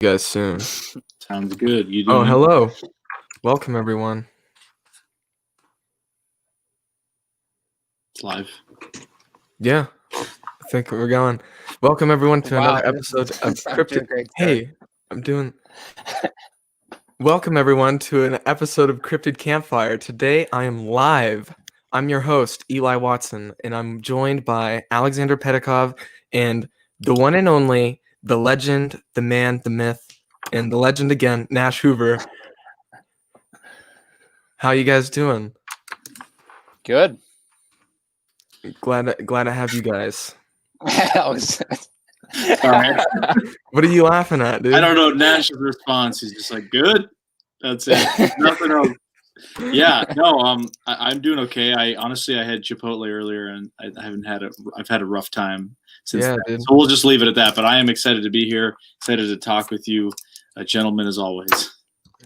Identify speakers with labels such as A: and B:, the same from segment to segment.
A: You guys soon.
B: Sounds good. You
A: Oh,
B: doing?
A: hello. Welcome, everyone.
B: It's live.
A: Yeah, I think we're going. Welcome, everyone, to
C: Wow,
A: another
C: this
A: episode
C: is-
A: of
C: I'm doing
A: Cryptid.
C: great, sir.
A: Hey, I'm doing. Welcome, everyone, to an episode of Cryptid Campfire. Today, I am live. I'm your host, Eli Watson, and I'm joined by Aleks Petakov and the one and only, the legend, the man, the myth, and the legend again, Nash Hoover. How you guys doing?
C: Good.
A: Glad to have you guys.
B: Sorry.
A: What are you laughing at, dude?
B: I don't know Nash's response. He's just like, good. That's it. Nothing else. Yeah, no, I'm doing okay. I had Chipotle earlier, and I haven't had it. I've had a rough time since.
A: Yeah,
B: then.
A: dude.
B: So we'll just leave it at that. But I am excited to be here. Excited to talk with you, gentlemen, as always.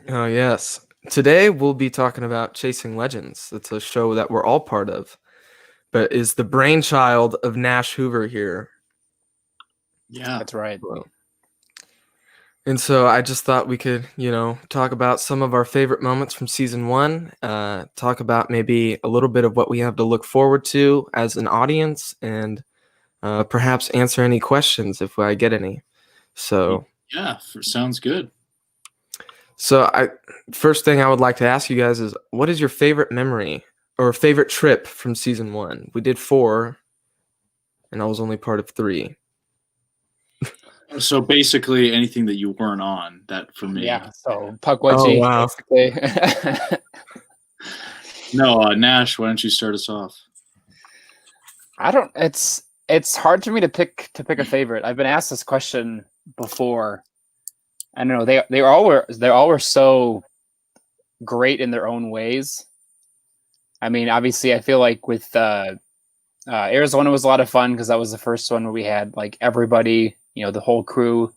A: Oh, yes. Today we'll be talking about Chasing Legends. It's a show that we're all part of, but is the brainchild of Nash Hoover here.
B: Yeah,
C: That's right.
A: And so I just thought we could, talk about some of our favorite moments from season one, talk about maybe a little bit of what we have to look forward to as an audience, and perhaps answer any questions if I get any. So
B: yeah, sounds good.
A: So first thing I would like to ask you guys is, what is your favorite memory or favorite trip from season one? We did 4, and I was only part of 3.
B: So basically, anything that you weren't on, that for me.
C: Yeah. So Pukwudgie,
A: Oh, wow.
C: basically.
B: No, Nash, why don't you start us off?
C: I don't. It's hard for me to pick a favorite. I've been asked this question before. I don't know. They all were so great in their own ways. I mean, obviously, I feel like with Arizona was a lot of fun because that was the first one where we had like everybody, the whole crew.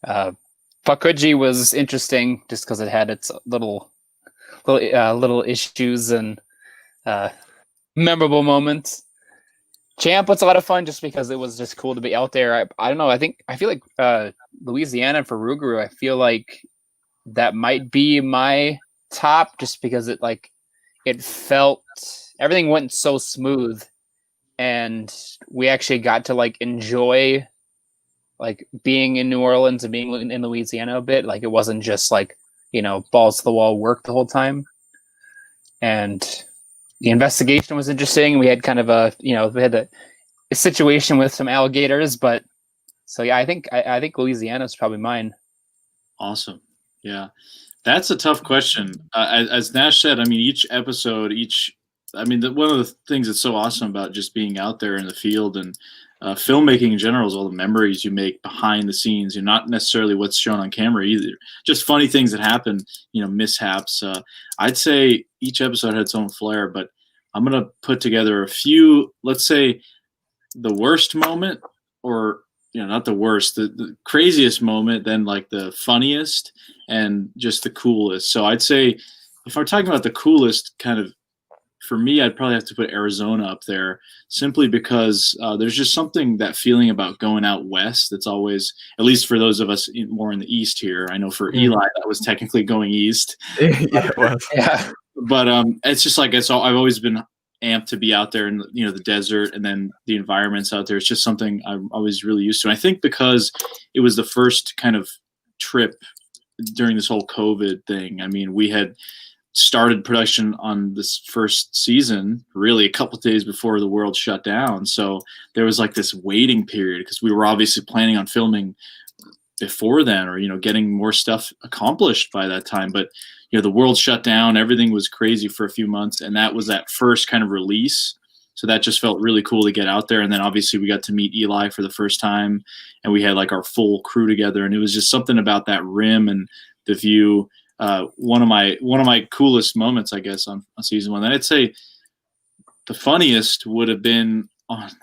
C: Pukwudgie was interesting just because it had its little issues and memorable moments. Champ was a lot of fun just because it was just cool to be out there. I don't know. I feel like Louisiana for Rougarou, I feel like that might be my top just because it felt everything went so smooth and we actually got to like enjoy like being in New Orleans and being in Louisiana a bit. Like it wasn't just like, balls to the wall work the whole time. And the investigation was interesting. We had kind of we had a situation with some alligators, but so yeah, I think Louisiana is probably mine.
B: Awesome. Yeah, that's a tough question. As Nash said, I mean, each episode, one of the things that's so awesome about just being out there in the field and filmmaking in general is all the memories you make behind the scenes. You're not necessarily what's shown on camera either. Just funny things that happen, mishaps. I'd say each episode had its own flair, but I'm going to put together a few, let's say the worst moment or, not the worst, the craziest moment, then like the funniest and just the coolest. So I'd say if I'm talking about the coolest kind of, for me, I'd probably have to put Arizona up there simply because there's just something, that feeling about going out west that's always, at least for those of us more in the east here. I know for Eli, that was technically going east.
A: Yeah, it was.
C: Yeah.
B: But it's just like I've always been amped to be out there in the desert and then the environments out there. It's just something I'm always really used to. And I think because it was the first kind of trip during this whole COVID thing. I mean, we had started production on this first season really a couple of days before the world shut down. So there was like this waiting period because we were obviously planning on filming before then or, getting more stuff accomplished by that time. But, the world shut down, everything was crazy for a few months. And that was that first kind of release. So that just felt really cool to get out there. And then obviously we got to meet Eli for the first time and we had like our full crew together. And it was just something about that rim and the view. One of my coolest moments, I guess, on season one. And I'd say the funniest would have been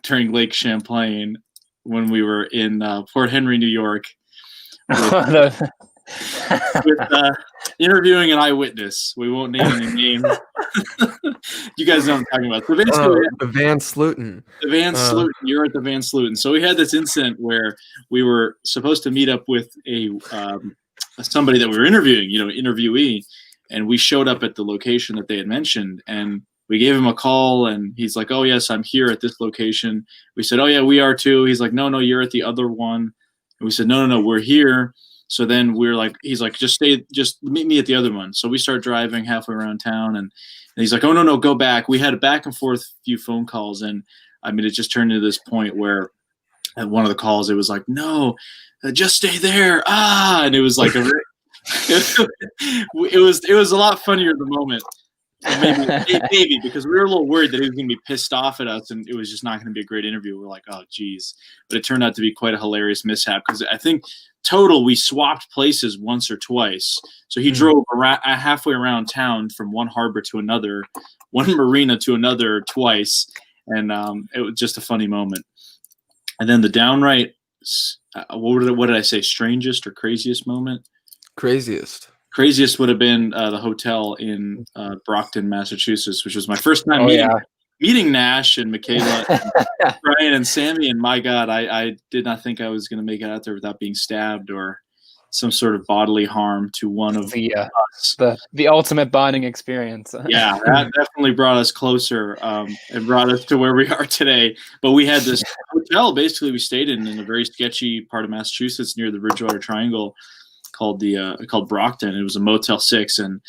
B: during Lake Champlain when we were in Port Henry, New York. interviewing an eyewitness. We won't name any names. You guys know what I'm talking about. So basically,
A: the Van Sluten.
B: the Van Sluten. You're at the Van Sluten. So we had this incident where we were supposed to meet up with somebody that we were interviewing, interviewee, and we showed up at the location that they had mentioned, and we gave him a call, and he's like, "Oh yes, I'm here at this location." We said, "Oh yeah, we are too." He's like, "No, you're at the other one." And we said, "No, we're here." So then he's like, just meet me at the other one. So we start driving halfway around town, and he's like, "Oh no, go back." We had a back and forth few phone calls, and I mean, it just turned into this point where at one of the calls, it was like, "No, just stay there." And it was like it was a lot funnier at the moment. Maybe because we were a little worried that he was going to be pissed off at us and it was just not going to be a great interview. We're like, oh, geez. But it turned out to be quite a hilarious mishap because I think total we swapped places once or twice. So he drove halfway around town from one harbor to another, one marina to another twice. And it was just a funny moment. And then the downright, what did I say, strangest or craziest moment? Craziest would have been the hotel in Brockton, Massachusetts, which was my first time meeting Nash and Michaela, and Brian and Sammy. And my God, I did not think I was going to make it out there without being stabbed or some sort of bodily harm to one of us.
C: The ultimate bonding experience.
B: Yeah, that definitely brought us closer and brought us to where we are today. But we had this hotel, basically, we stayed in a very sketchy part of Massachusetts near the Bridgewater Triangle, called Brockton. It was a Motel 6, and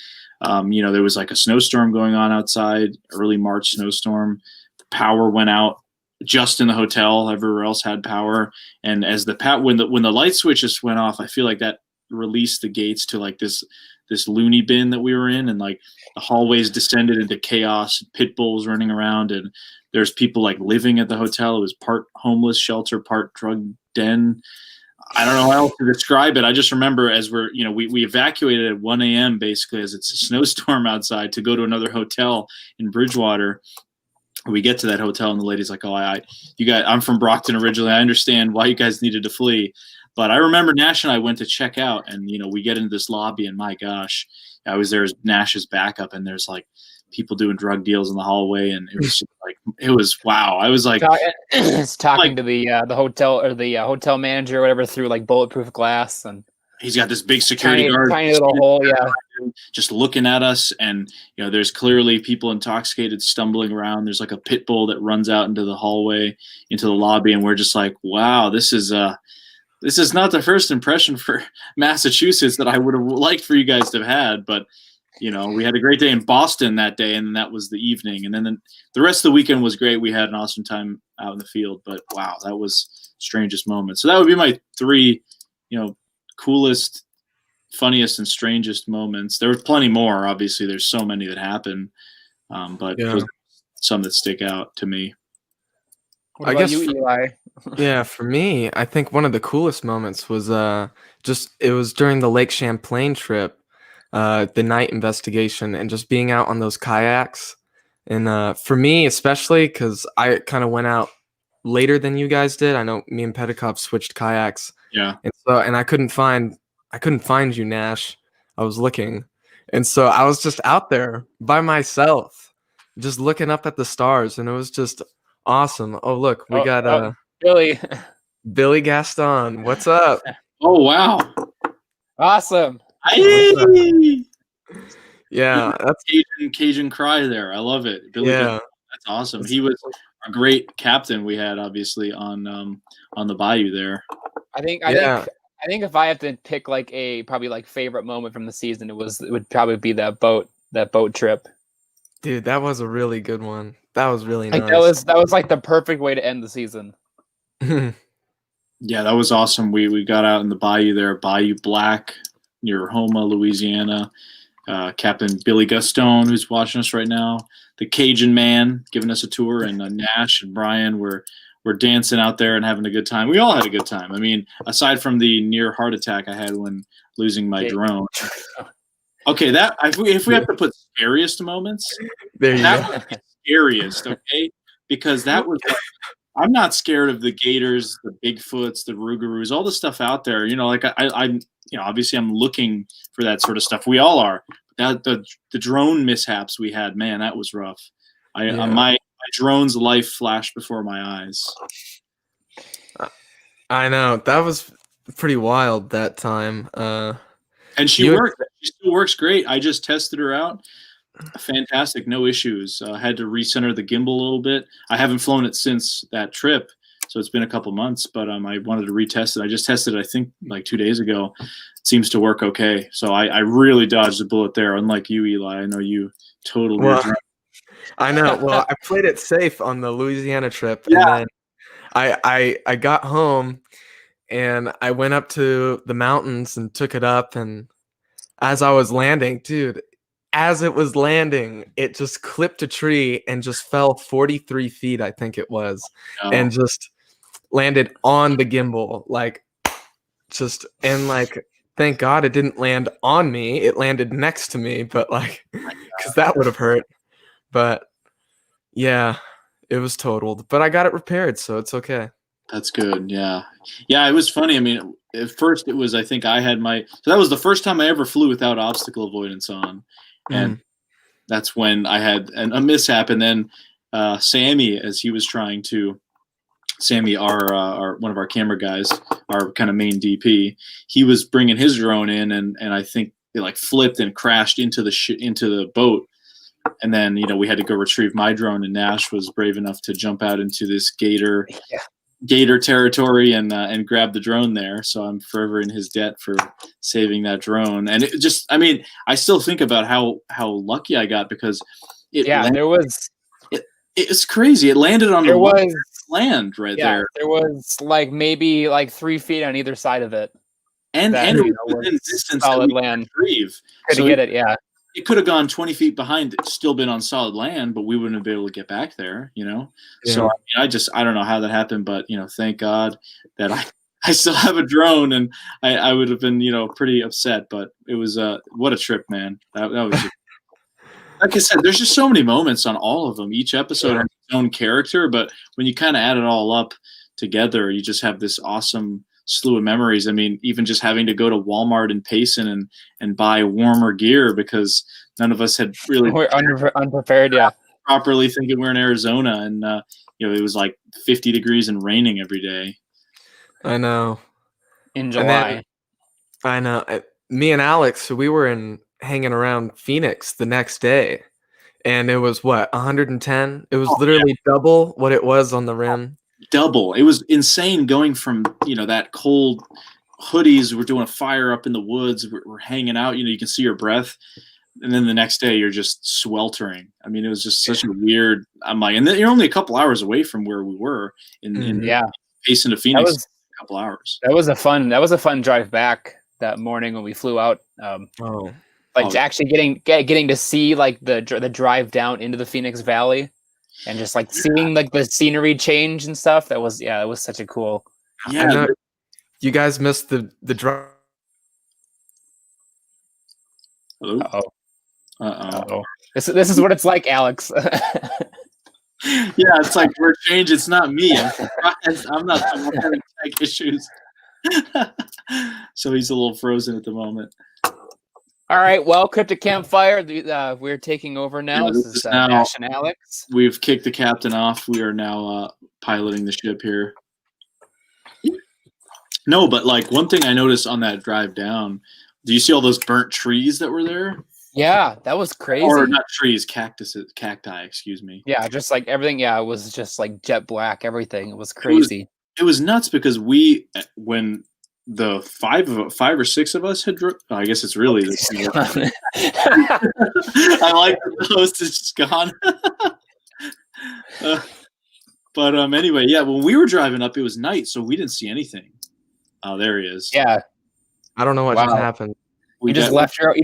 B: there was like a snowstorm going on outside, early March snowstorm. The power went out just in the hotel. Everywhere else had power, and as when the light switches went off, I feel like that released the gates to like this loony bin that we were in, and like the hallways descended into chaos. Pit bulls running around, and there's people like living at the hotel. It was part homeless shelter, part drug den. I don't know how else to describe it. I just remember as we evacuated at 1 a.m. basically as it's a snowstorm outside to go to another hotel in Bridgewater. We get to that hotel and the lady's like, "Oh, you guys, I'm from Brockton originally. I understand why you guys needed to flee." But I remember Nash and I went to check out, and we get into this lobby, and my gosh, I was there as Nash's backup, and there's like people doing drug deals in the hallway, and it was just like, it was wow. I was like,
C: talking to the hotel or the hotel manager or whatever through like bulletproof glass, and
B: he's got this big security guard,
C: tiny little hole,
B: just looking at us, and there's clearly people intoxicated stumbling around. There's like a pit bull that runs out into the hallway, into the lobby, and we're just like, wow, this is not the first impression for Massachusetts that I would have liked for you guys to have had, but we had a great day in Boston that day, and that was the evening. And then the rest of the weekend was great. We had an awesome time out in the field, but wow, that was strangest moment. So that would be my 3, coolest, funniest, and strangest moments. There were plenty more. Obviously, there's so many that happen, but those are some that stick out to me.
C: What about you, Eli?
A: Yeah, for me, I think one of the coolest moments was it was during the Lake Champlain trip. The night investigation and just being out on those kayaks. And for me, especially because I kind of went out later than you guys did. I know me and Petakov switched kayaks.
B: Yeah.
A: And I couldn't find you, Nash. I was looking. And so I was just out there by myself, just looking up at the stars. And it was just awesome. Oh, look, we got Billy Gaston. What's up?
B: Oh, wow.
C: Awesome.
A: Yeah, that's
B: Cajun cry there. I love it. Billy, that's awesome. He was a great captain we had, obviously, on the bayou there.
C: I think if I have to pick like a probably like favorite moment from the season, it would probably be that boat trip.
A: Dude, that was a really good one. That was really nice.
C: That was like the perfect way to end the season.
B: Yeah, that was awesome. We got out in the bayou there, Bayou Black, near Houma, Louisiana. Captain Billy Gaston, who's watching us right now, the Cajun man, giving us a tour, and Nash and Brian were dancing out there and having a good time. We all had a good time. I mean, aside from the near heart attack I had when losing my drone. Okay, that if we have to put scariest moments,
A: there you
B: that was the scariest. Okay, because that was like, I'm not scared of the gators, the Bigfoots, the Rougarous, all the stuff out there. Like I'm, obviously I'm looking for that sort of stuff. We all are. The drone mishaps we had, man, that was rough. My drone's life flashed before my eyes.
A: I know that was pretty wild that time.
B: And she worked. She still works great. I just tested her out. Fantastic, no issues. I had to recenter the gimbal a little bit. I haven't flown it since that trip, so it's been a couple months. But I wanted to retest it. I just tested it, I think, like 2 days ago. It seems to work okay. So I really dodged a bullet there. Unlike you, Eli, I know you totally.
A: Well, I know. Well, I played it safe on the Louisiana trip, and then I got home and I went up to the mountains and took it up, and as I was landing, dude, as it was landing, it just clipped a tree and just fell 43 feet, I think it was, and just landed on the gimbal, thank God it didn't land on me. It landed next to me, but because that would have hurt. But yeah, it was totaled, but I got it repaired, so it's okay.
B: That's good. Yeah. It was funny. I mean, at first it was, I think I had so that was the first time I ever flew without obstacle avoidance on. And that's when I had a mishap. And then Sammy, as he was trying to, our one of our camera guys, our kind of main DP, he was bringing his drone in, and I think it flipped and crashed into the boat. And then, we had to go retrieve my drone, and Nash was brave enough to jump out into this gator territory and grab the drone there. So I'm forever in his debt for saving that drone. And it just, I still think about how lucky I got, because it's crazy. It landed on the land right there.
C: There was maybe 3 feet on either side of it.
B: And it was within distance
C: solid land. Couldn't get it, yeah.
B: It could have gone 20 feet behind, still been on solid land, but we wouldn't have been able to get back there, Yeah. So I don't know how that happened, but thank God that I still have a drone, and I would have been pretty upset, but it was what a trip, man. That was just, like I said, there's just so many moments on all of them. Each episode has its own character, but when you kind of add it all up together, you just have this awesome slew of memories. Even just having to go to Walmart in Payson and buy warmer gear, because none of us had really
C: unprepared,
B: properly thinking we're in Arizona, and it was 50 degrees and raining every day.
A: I know.
C: In July.
A: I know. Me and Alex, we were hanging around Phoenix the next day, and it was 110. It was literally double what it was on the rim.
B: Double. It was insane going from that cold hoodies. We're doing a fire up in the woods. We're hanging out. You can see your breath, and then the next day you're just sweltering. It was just such a weird. And then you're only a couple hours away from where we were in Payson to Phoenix. A couple hours.
C: That was a fun drive back that morning when we flew out. Actually getting to see the drive down into the Phoenix Valley. And just seeing the scenery change and stuff, it was such a cool.
A: Yeah, you guys missed the drive.
B: Hello.
C: Uh-oh. This is what it's like, Alex.
B: Yeah, it's we're changed. It's not me. I'm not having tech issues. So he's a little frozen at the moment.
C: All right, well, Cryptid Campfire, we're taking over now. This is Nash and Alex.
B: We've kicked the captain off. We are now piloting the ship here. No, but one thing I noticed on that drive down, do you see all those burnt trees that were there?
C: Yeah, that was crazy.
B: Or not trees, cacti, excuse me.
C: Yeah, just everything. Yeah, it was just jet black, everything. It was crazy.
B: It was nuts, because when the five or six of us had I guess it's really this I like the host is just gone. But anyway, when we were driving up, it was night, so we didn't see anything. Oh, there he is.
C: Yeah,
A: I don't know what just happened.
C: You just left your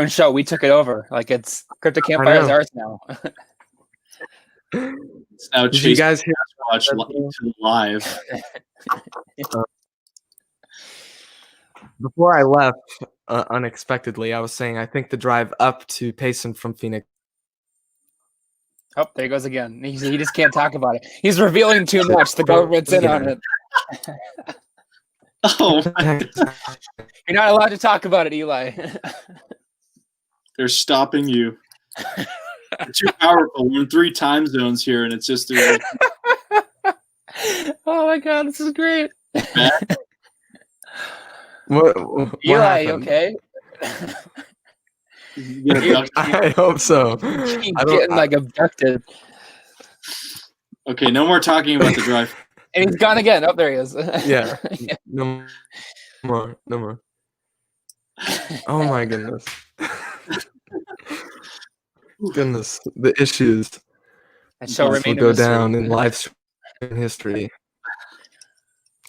C: own show. We took it over. It's Cryptid Campfire is ours now.
B: It's now
A: Did you guys hear
B: watch live?
A: Before I left, unexpectedly, I was saying I think the drive up to Payson from Phoenix
C: Oh, there he goes again. He just can't talk about it. He's revealing too much. The government's in on it.
B: Oh, my God.
C: You're not allowed to talk about it, Eli.
B: They're stopping you. You're too powerful. We're in 3 time zones here, and it's just
C: oh my God, this is great.
A: What
C: Eli, you
A: happened?
C: okay?
A: I hope so.
C: He's getting like abducted.
B: Okay, no more talking about the drive.
C: And he's gone again. Oh, there he is.
A: Yeah. No more. Oh my goodness. Goodness, the issues
C: That shall
A: will
C: remain a
A: go
C: mystery.
A: down in live stream history.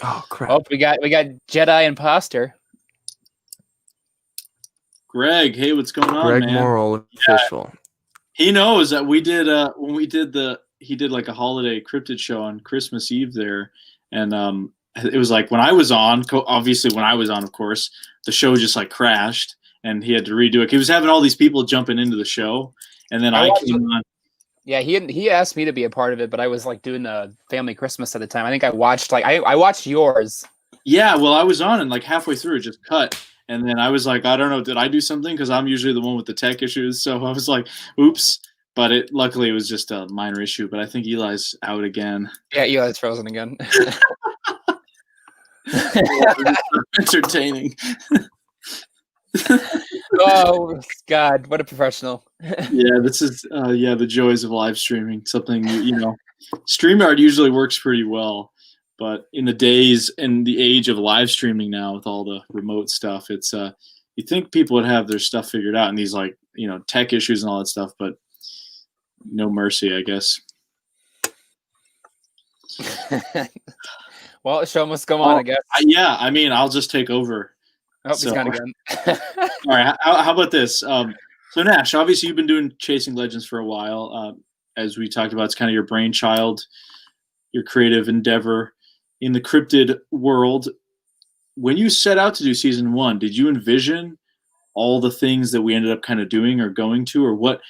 A: Oh crap!
C: Oh, we got Jedi imposter.
B: Greg, hey, what's going on,
A: Greg
B: man?
A: Morrill, official.
B: He knows that we did when we did he did like a holiday cryptid show on Christmas Eve there, and it was like when I was on, obviously when I was on, of course, the show just like crashed and he had to redo it. He was having all these people jumping into the show, and then I came on.
C: Yeah, he asked me to be a part of it, but I was like doing the family Christmas at the time. I think I watched I watched yours.
B: Yeah, well, I was on and like halfway through it just cut. And then I was like, I don't know, did I do something? Because I'm usually the one with the tech issues. So I was like, oops. But luckily it was just a minor issue. But I think Eli's out again.
C: Yeah, Eli's frozen again.
B: Entertaining.
C: Oh God, what a professional.
B: Yeah, this is the joys of live streaming. Something StreamYard usually works pretty well. But in the days and the age of live streaming now with all the remote stuff, it's you think people would have their stuff figured out and these like, tech issues and all that stuff, but no mercy, I guess.
C: Well, the show must go on, I guess.
B: Yeah, I mean, I'll just take over.
C: Oh, he's gone again.
B: All right, how about this? So Nash, obviously you've been doing Chasing Legends for a while. As we talked about, it's kind of your brainchild, your creative endeavor in the cryptid world. When you set out to do season 1, did you envision all the things that we ended up kind of doing or going to, or what?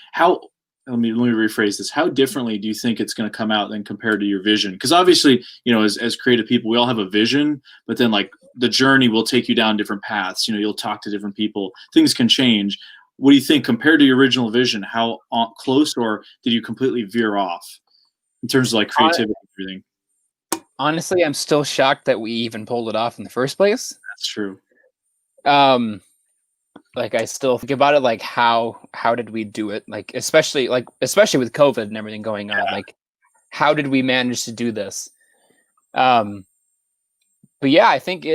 B: Let me rephrase this. How differently do you think it's going to come out than compared to your vision? Because obviously, as creative people, we all have a vision, but then like the journey will take you down different paths. You'll talk to different people. Things can change. What do you think compared to your original vision? How close, or did you completely veer off in terms of like creativity and everything?
C: Honestly, I'm still shocked that we even pulled it off in the first place.
B: That's true.
C: Like I still think about it, like how did we do it? Like especially with COVID and everything going on, like how did we manage to do this? But yeah, I think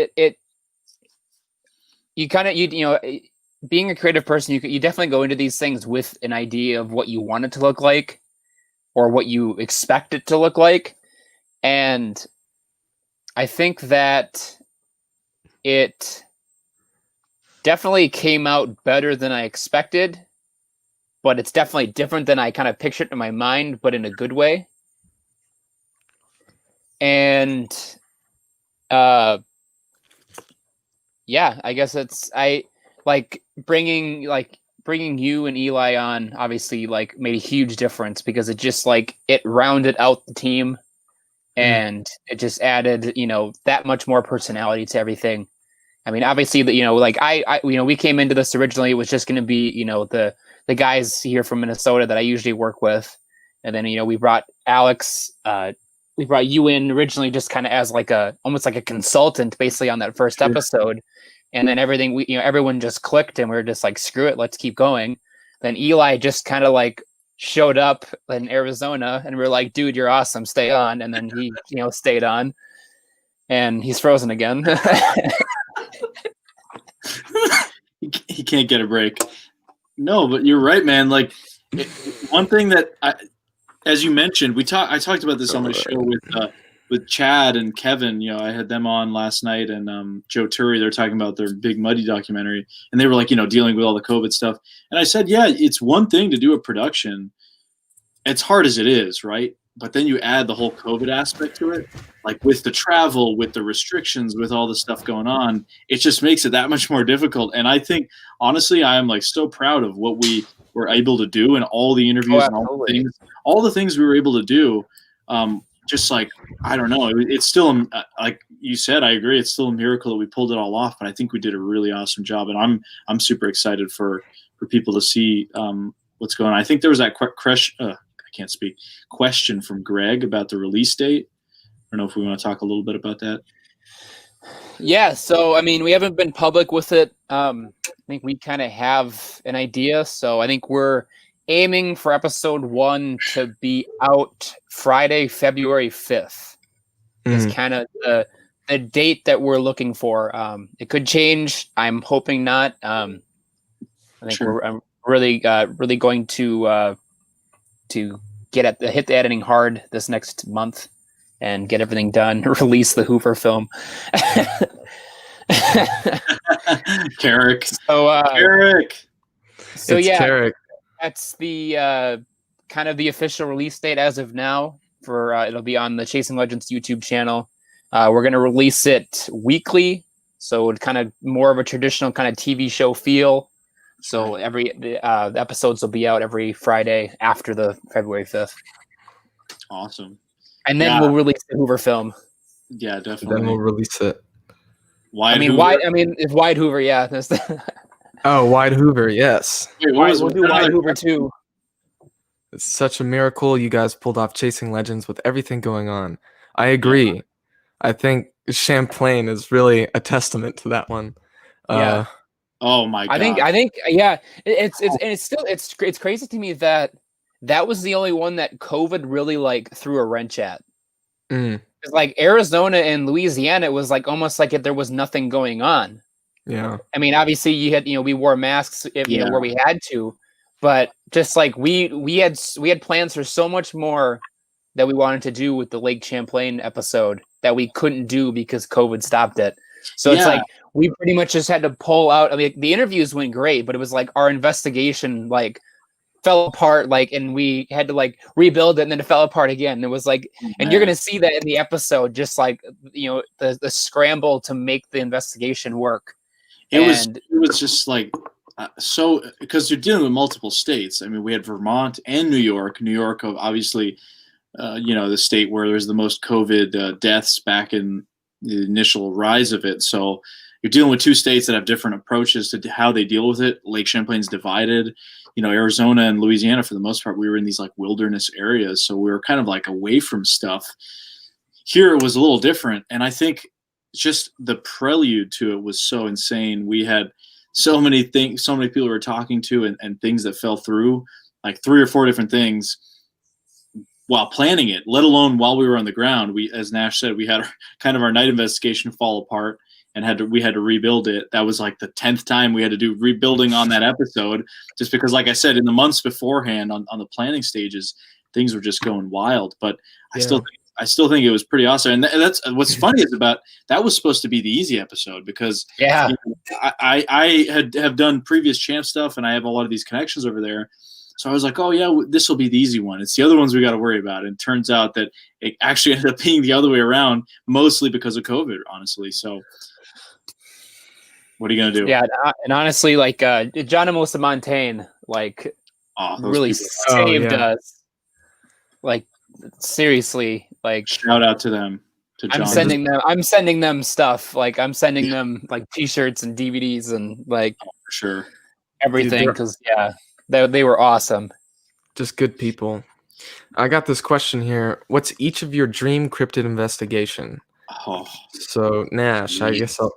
C: being a creative person, you definitely go into these things with an idea of what you want it to look like or what you expect it to look like. And I think that it definitely came out better than I expected, but it's definitely different than I kind of pictured in my mind, but in a good way. And yeah, I guess bringing you and Eli on obviously like made a huge difference because it just like it rounded out the team and it just added, that much more personality to everything. I mean, obviously that, we came into this originally, it was just going to be, the guys here from Minnesota that I usually work with. And then, we brought Aleks, we brought you in originally just kind of as like almost like a consultant basically on that first episode. And then everything, everyone just clicked and we were just like, screw it, let's keep going. Then Eli just kind of like showed up in Arizona and we were like, dude, you're awesome, stay on. And then he, stayed on and he's frozen again.
B: He can't get a break. No, but you're right, man. Like one thing that as you mentioned, I talked about this on my show with Chad and Kevin. I had them on last night, and Joe Turry. They're talking about their Big Muddy documentary, and they were like, dealing with all the COVID stuff. And I said, yeah, it's one thing to do a production. It's hard as it is, right? But then you add the whole COVID aspect to it, like with the travel, with the restrictions, with all the stuff going on, it just makes it that much more difficult. And I think, honestly, I am like so proud of what we were able to do, and all the interviews and all the things we were able to do. Just like, I don't know, it's still, like you said, I agree, it's still a miracle that we pulled it all off, but I think we did a really awesome job, and I'm super excited for people to see what's going on. I think there was that question from Greg about the release date. I don't know if we want to talk a little bit about that.
C: Yeah, so I mean, we haven't been public with it. I think we kind of have an idea, so I think we're aiming for episode 1 to be out Friday, February 5th. Is kind of the date that we're looking for. It could change. I'm hoping not. I think I'm really going to hit the editing hard this next month and get everything done. Release the Hoover film.
B: Carrick.
C: So yeah.
A: Carrick.
C: That's the kind of the official release date as of now. For it'll be on the Chasing Legends YouTube channel. We're going to release it weekly, so it's kind of more of a traditional kind of TV show feel. So the episodes will be out every Friday after the February 5th.
B: Awesome.
C: And then we'll release the Hoover film.
B: Yeah, definitely.
A: Then we'll release it.
C: It's Wide Hoover, yeah.
A: Wide Hoover, yes.
B: Wait,
C: we'll do Wide Hoover too.
A: It's such a miracle you guys pulled off Chasing Legends with everything going on. I agree. Yeah. I think Champlain is really a testament to that one.
C: Yeah.
B: Oh my God.
C: I think yeah. It's crazy to me that was the only one that COVID really like threw a wrench at. It's like Arizona and Louisiana, it was like almost like there was nothing going on.
A: Yeah.
C: I mean, obviously you had, we wore masks where we had to, but just like we had plans for so much more that we wanted to do with the Lake Champlain episode that we couldn't do because COVID stopped it. So it's like we pretty much just had to pull out. I mean, the interviews went great, but it was like our investigation like fell apart, like, and we had to like rebuild it, and then it fell apart again. It was like, and you're gonna see that in the episode, just like the scramble to make the investigation work.
B: It was just like so, because you're dealing with multiple states. I mean, we had Vermont and New York. New York, obviously, the state where there's the most COVID deaths back in the initial rise of it. So you're dealing with two states that have different approaches to how they deal with it. Lake Champlain's divided. Arizona and Louisiana, for the most part, we were in these like wilderness areas, so we were kind of like away from stuff. Here it was a little different, and I think just the prelude to it was so insane. We had so many things, so many people we were talking to, and things that fell through, like 3 or 4 different things while planning it, let alone while we were on the ground. We, as Nash said, we had kind of our night investigation fall apart, and we had to rebuild it. That was like the 10th time we had to do rebuilding on that episode, just because, like I said, in the months beforehand on the planning stages, things were just going wild. But I still think it was pretty awesome. And that's what's funny is about that was supposed to be the easy episode, because I have done previous champ stuff, and I have a lot of these connections over there. So I was like, oh yeah, this will be the easy one. It's the other ones we got to worry about. And it turns out that it actually ended up being the other way around, mostly because of COVID, honestly. So what are you going to do?
C: Yeah. And honestly, like John and Melissa Montaigne, like really saved us. Like, seriously, like,
B: shout out to them. To John.
C: I'm sending them stuff. Like, I'm sending them like t-shirts and DVDs and like
B: for sure
C: everything, because they were awesome.
A: Just good people. I got this question here. What's each of your dream cryptid investigation? So Nash, I guess I'll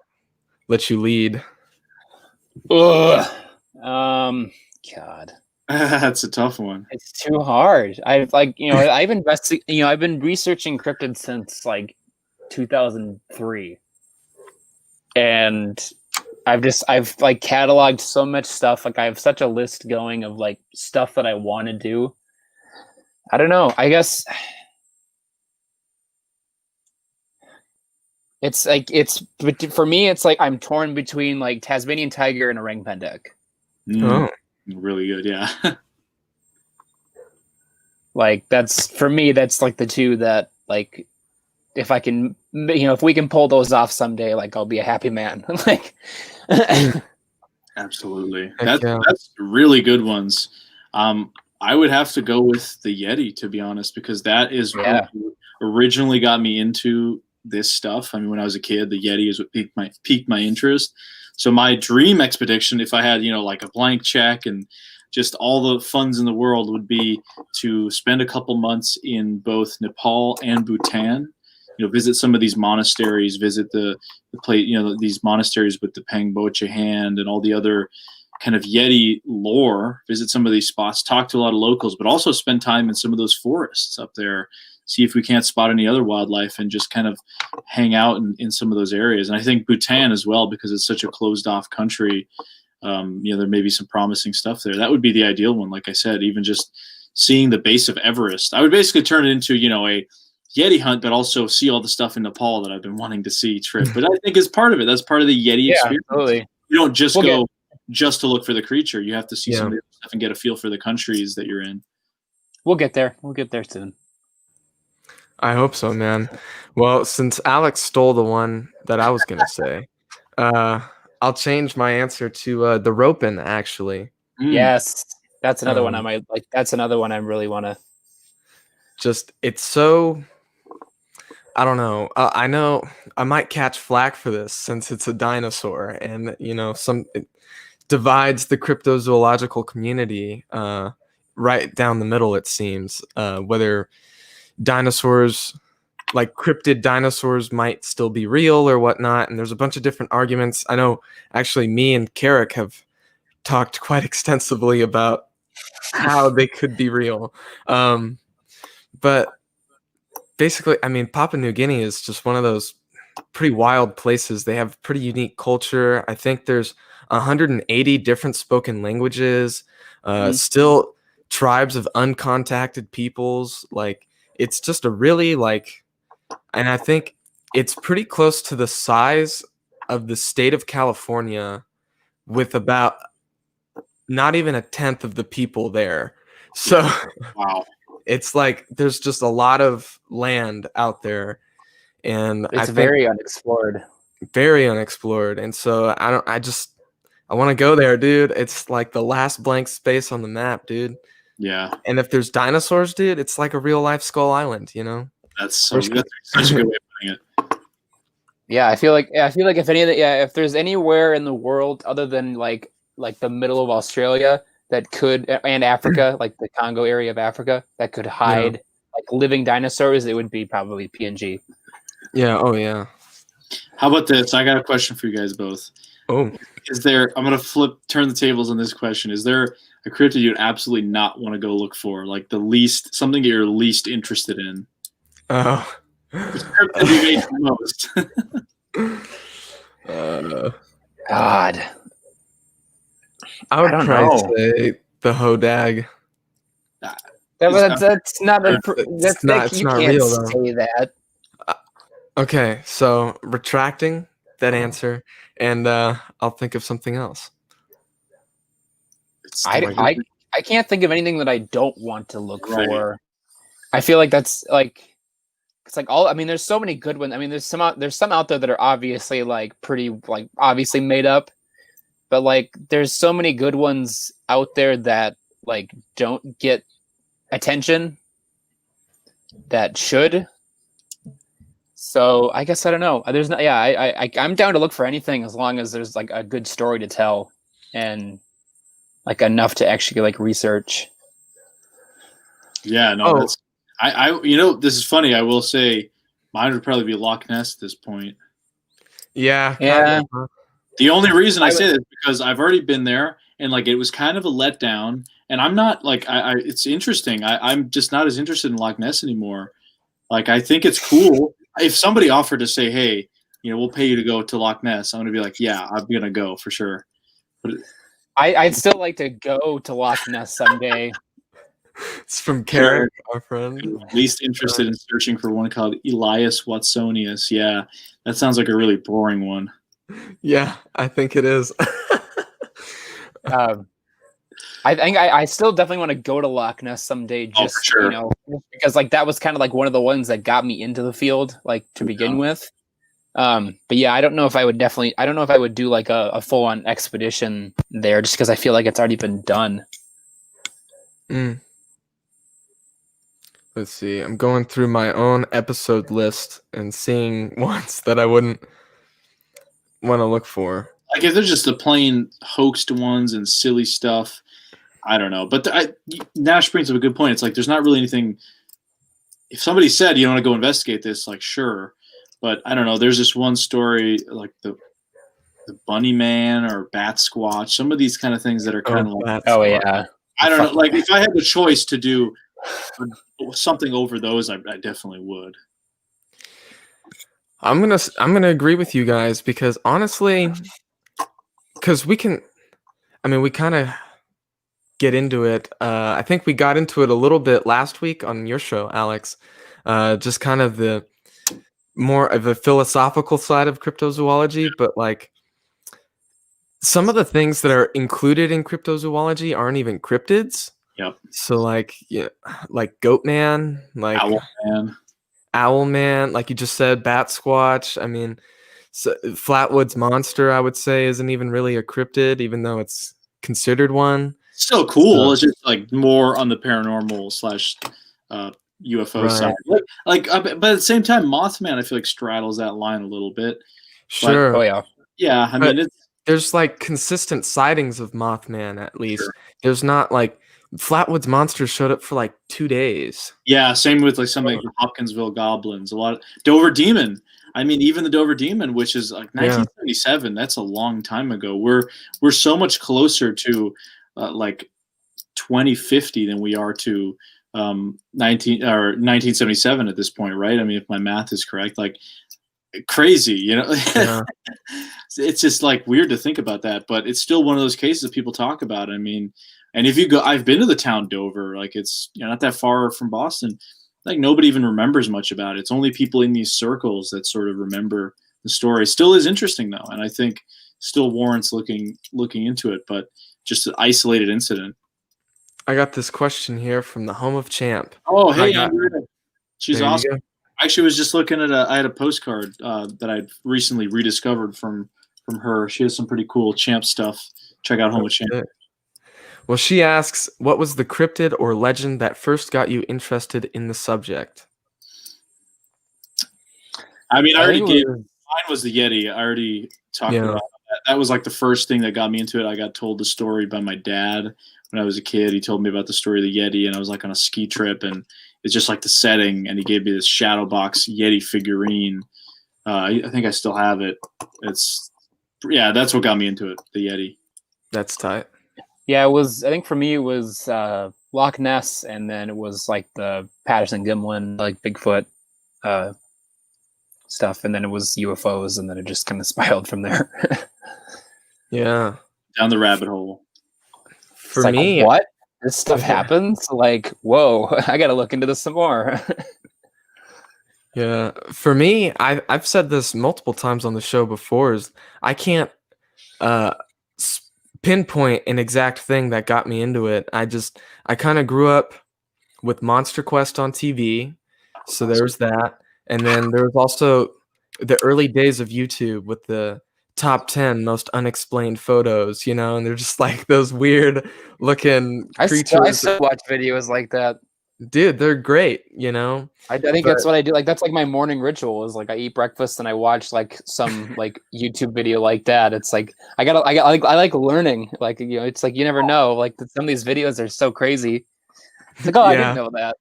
A: let you lead.
C: God.
B: That's a tough one.
C: It's too hard. I've been researching cryptids since like 2003, and I've like cataloged so much stuff. Like, I have such a list going of like stuff that I want to do. I don't know. I guess but for me, it's like I'm torn between like Tasmanian tiger and orangutan deck.
A: Oh,
B: really good. Yeah.
C: Like, that's, for me, that's like the two that, like, if I can, if we can pull those off someday, like, I'll be a happy man. Like,
B: Absolutely.
A: Heck yeah.
B: That's really good ones. I would have to go with the Yeti, to be honest, because that is
C: Yeah.
B: what originally got me into this stuff. I mean, when I was a kid, the Yeti is what piqued my interest. So my dream expedition, if I had, like a blank check and just all the funds in the world, would be to spend a couple months in both Nepal and Bhutan. Visit some of these monasteries, visit the place, these monasteries with the Pangboche hand and all the other kind of Yeti lore, visit some of these spots, talk to a lot of locals, but also spend time in some of those forests up there, see if we can't spot any other wildlife and just kind of hang out in some of those areas. And I think Bhutan as well, because it's such a closed off country, there may be some promising stuff there. That would be the ideal one. Like I said, even just seeing the base of Everest, I would basically turn it into, a Yeti hunt, but also see all the stuff in Nepal that I've been wanting to see trip. But I think it's part of it. That's part of the Yeti experience.
C: Totally.
B: You don't just go just to look for the creature. You have to see some of the stuff and get a feel for the countries that you're in.
C: We'll get there. We'll get there soon.
A: I hope so, man. Well, since Alex stole the one that I was gonna say, I'll change my answer to the roping. Actually,
C: yes, that's another one I might like. That's another one I really want to.
A: Just it's so. I don't know. I know I might catch flack for this since it's a dinosaur, and it divides the cryptozoological community right down the middle. It seems whether dinosaurs, like cryptid dinosaurs, might still be real or whatnot, and there's a bunch of different arguments. I know actually me and Carrick have talked quite extensively about how they could be real, but basically, I mean, Papua New Guinea is just one of those pretty wild places. They have pretty unique culture. I think there's 180 different spoken languages, still tribes of uncontacted peoples. Like, it's just a really and I think it's pretty close to the size of the state of California with about not even a tenth of the people there. So
B: wow.
A: It's like there's just a lot of land out there, and
C: it's very unexplored.
A: Very unexplored. And so I want to go there, dude. It's like the last blank space on the map, dude.
B: Yeah.
A: And if there's dinosaurs, dude, it's like a real life Skull Island,
B: That's such a good way of putting it.
C: Yeah, I feel like if if there's anywhere in the world other than like the middle of Australia that could, and Africa, like the Congo area of Africa, that could hide like living dinosaurs, it would be probably PNG.
A: Yeah. Oh yeah.
B: How about this? I got a question for you guys both.
A: Oh.
B: I'm going to turn the tables on this question. Is there a cryptid you'd absolutely not want to go look for? Like something you're least interested in?
A: Oh.
B: Cryptid you hate the most?
C: God.
A: I would probably say the Hodag.
C: That's not you can't
A: real,
C: say that.
A: Okay, so retracting that answer, and I'll think of something else.
C: I can't think of anything that I don't want to look for. I feel like that's like it's like all. I mean, there's so many good ones. I mean, there's some out there that are obviously like pretty like obviously made up, but like there's so many good ones out there that like don't get attention that should. So I guess I don't know. There's not. Yeah, I'm down to look for anything as long as there's like a good story to tell and like enough to actually like research.
B: Yeah, no, that's this is funny. I will say mine would probably be Loch Ness at this point.
A: Yeah.
C: Yeah.
B: The only reason I say that is because I've already been there and like it was kind of a letdown. And I'm not like it's interesting. I'm just not as interested in Loch Ness anymore. Like I think it's cool. If somebody offered to say, hey, we'll pay you to go to Loch Ness, I'm gonna be like, yeah, I'm gonna go for sure. But
C: I'd still like to go to Loch Ness someday.
A: It's from Carrick, our friend.
B: Least interested in searching for one called Elias Watsonius. Yeah, that sounds like a really boring one.
A: Yeah, I think it is.
C: I think I still definitely want to go to Loch Ness someday. Just
B: for sure.
C: Because like that was kind of like one of the ones that got me into the field, like to begin with. But yeah, I don't know if I would do like a full on expedition there, just because I feel like it's already been done.
A: Mm. Let's see. I'm going through my own episode list and seeing ones that I wouldn't want to look for.
B: Like if they're just the plain hoaxed ones and silly stuff, I don't know. But Nash brings up a good point. It's like there's not really anything. If somebody said you don't want to go investigate this, like sure, but I don't know. There's this one story like the Bunny Man or Bat Squatch. Some of these kind of things that are kind of like,
C: Yeah,
B: I don't know. Like if I had the choice to do something over those, I definitely would.
A: I'm gonna agree with you guys because honestly, because we kind of get into it. I think we got into it a little bit last week on your show, Alex. Just kind of the more of a philosophical side of cryptozoology, but like some of the things that are included in cryptozoology aren't even cryptids.
B: Yep.
A: So like like Goat Man, like Owl Man, like you just said, Bat Squatch. I mean, so Flatwoods Monster, I would say, isn't even really a cryptid, even though it's considered one.
B: Still cool. It's just like more on the paranormal / UFO side. Like, but at the same time, Mothman, I feel like straddles that line a little bit.
A: Sure.
B: But, yeah. I mean,
A: there's like consistent sightings of Mothman at least. Sure. There's not like Flatwoods Monster showed up for like 2 days.
B: Yeah, same with like something like Hopkinsville Goblins. A lot of Dover Demon. I mean, even the Dover Demon, which is like 1977. That's a long time ago. We're so much closer to like 2050 than we are to 1977 at this point, right? I mean, if my math is correct, like crazy, you know. Yeah. It's just like weird to think about that, but it's still one of those cases that people talk about. I mean, and if you go, I've been to the town Dover, like it's not that far from Boston. Like nobody even remembers much about it. It's only people in these circles that sort of remember the story. It still is interesting though, and I think still warrants looking into it, but just an isolated incident.
A: I got this question here from the home of Champ.
B: Oh, hey, she's awesome. I actually was just looking at I had a postcard that I'd recently rediscovered from her. She has some pretty cool Champ stuff. Check out Home of Champ.
A: Well, she asks, what was the cryptid or legend that first got you interested in the subject?
B: I mean, mine was the Yeti. I already talked about that. That was like the first thing that got me into it. I got told the story by my dad when I was a kid. He told me about the story of the Yeti, and I was like on a ski trip, and it's just like the setting, and he gave me this shadow box Yeti figurine. I think I still have it. That's what got me into it, the Yeti.
A: That's tight.
C: Yeah, it was. I think for me, it was Loch Ness, and then it was like the Patterson Gimlin, like Bigfoot stuff, and then it was UFOs, and then it just kind of spiraled from there.
B: Yeah, down the rabbit hole.
A: For me,
C: what? This stuff happens? Like, whoa! I got to look into this some more.
A: Yeah, for me, I've said this multiple times on the show before. Is I can't pinpoint an exact thing that got me into it. I kind of grew up with Monster Quest on TV, so there was that, and then there was also the early days of YouTube with the top 10 most unexplained photos, you know, and they're just like those weird looking creatures.
C: I still watch videos like that.
A: Dude, they're great, you know.
C: I think that's what I do. Like that's like my morning ritual is like I eat breakfast and I watch like some like YouTube video like that. It's like I like learning. Like, you know, it's like you never know. Like some of these videos are so crazy. It's like, oh, I didn't know that.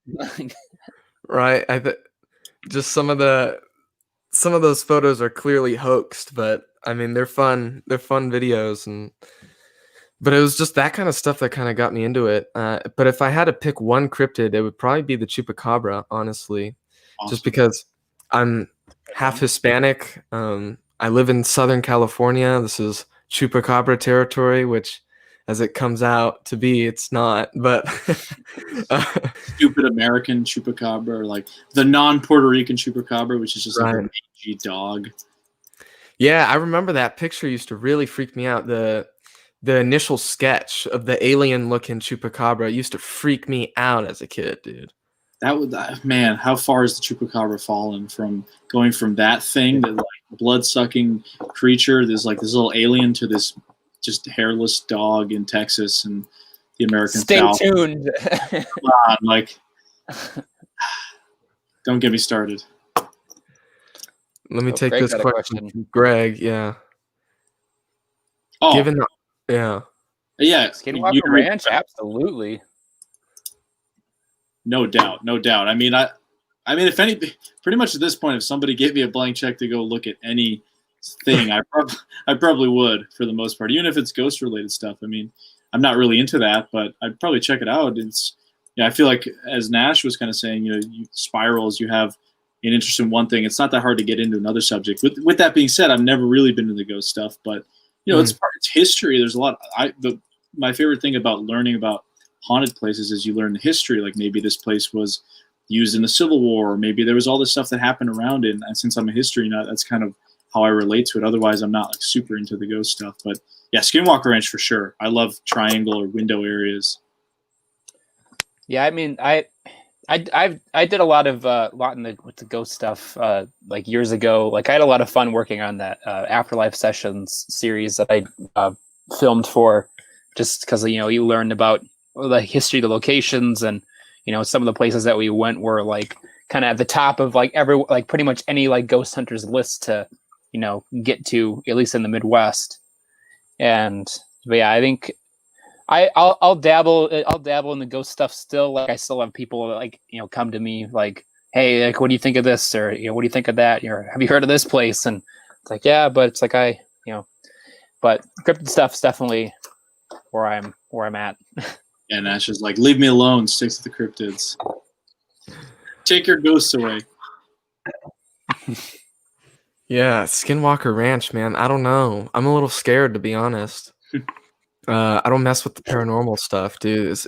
A: Right. Just some of those photos are clearly hoaxed, but I mean they're fun. They're fun videos, but it was just that kind of stuff that kind of got me into it. But if I had to pick one cryptid, it would probably be the chupacabra, honestly. Awesome. Just because I'm half Hispanic. I live in Southern California. This is chupacabra territory, which, as it comes out to be, it's not. But
B: stupid American chupacabra, or like the non-Puerto Rican chupacabra, which is just like a mangy dog.
A: Yeah, I remember that picture used to really freak me out. The initial sketch of the alien-looking chupacabra used to freak me out as a kid, dude.
B: that would, man, how far has the chupacabra fallen from going from that thing, that like blood-sucking creature, there's like this little alien, to this just hairless dog in Texas and the American
C: Stay
B: South.
C: tuned.
B: Come on, like, don't get me started.
A: Let me take
C: Greg
A: this
C: got a
A: question from Greg. Yeah.
B: Oh,
A: Given the, yeah.
B: yeah.
C: Skinwalker Ranch, absolutely.
B: No doubt, no doubt. I mean, if any, pretty much at this point, if somebody gave me a blank check to go look at any thing, I probably would, for the most part, even if it's ghost related stuff. I mean, I'm not really into that, but I'd probably check it out. It's, yeah, I feel like, as Nash was kind of saying, you spirals, you have an interest in one thing, it's not that hard to get into another subject. With that being said, I've never really been into ghost stuff, but it's history. There's a lot. My favorite thing about learning about haunted places is you learn the history. Like, maybe this place was used in the Civil War, or maybe there was all this stuff that happened around it. And since I'm a history nut, that's kind of how I relate to it. Otherwise, I'm not like super into the ghost stuff. But yeah, Skinwalker Ranch for sure. I love triangle or window areas. Yeah,
C: I mean, I did a lot with the ghost stuff like years ago. Like, I had a lot of fun working on that Afterlife Sessions series that I filmed for, just because you learned about the history of the locations, and some of the places that we went were like kind of at the top of like pretty much any like ghost hunters list to get to, at least in the Midwest. But yeah, I think I'll dabble in the ghost stuff still. Like, I still have people like come to me like, hey, like, what do you think of this, or what do you think of that, or have you heard of this place? And it's like, yeah, but it's like but cryptid stuff's definitely where I'm at.
B: Yeah, Nash is like, leave me alone, stick to the cryptids. Take your ghosts away.
A: Yeah, Skinwalker Ranch, man. I don't know. I'm a little scared, to be honest. I don't mess with the paranormal stuff, dude. It's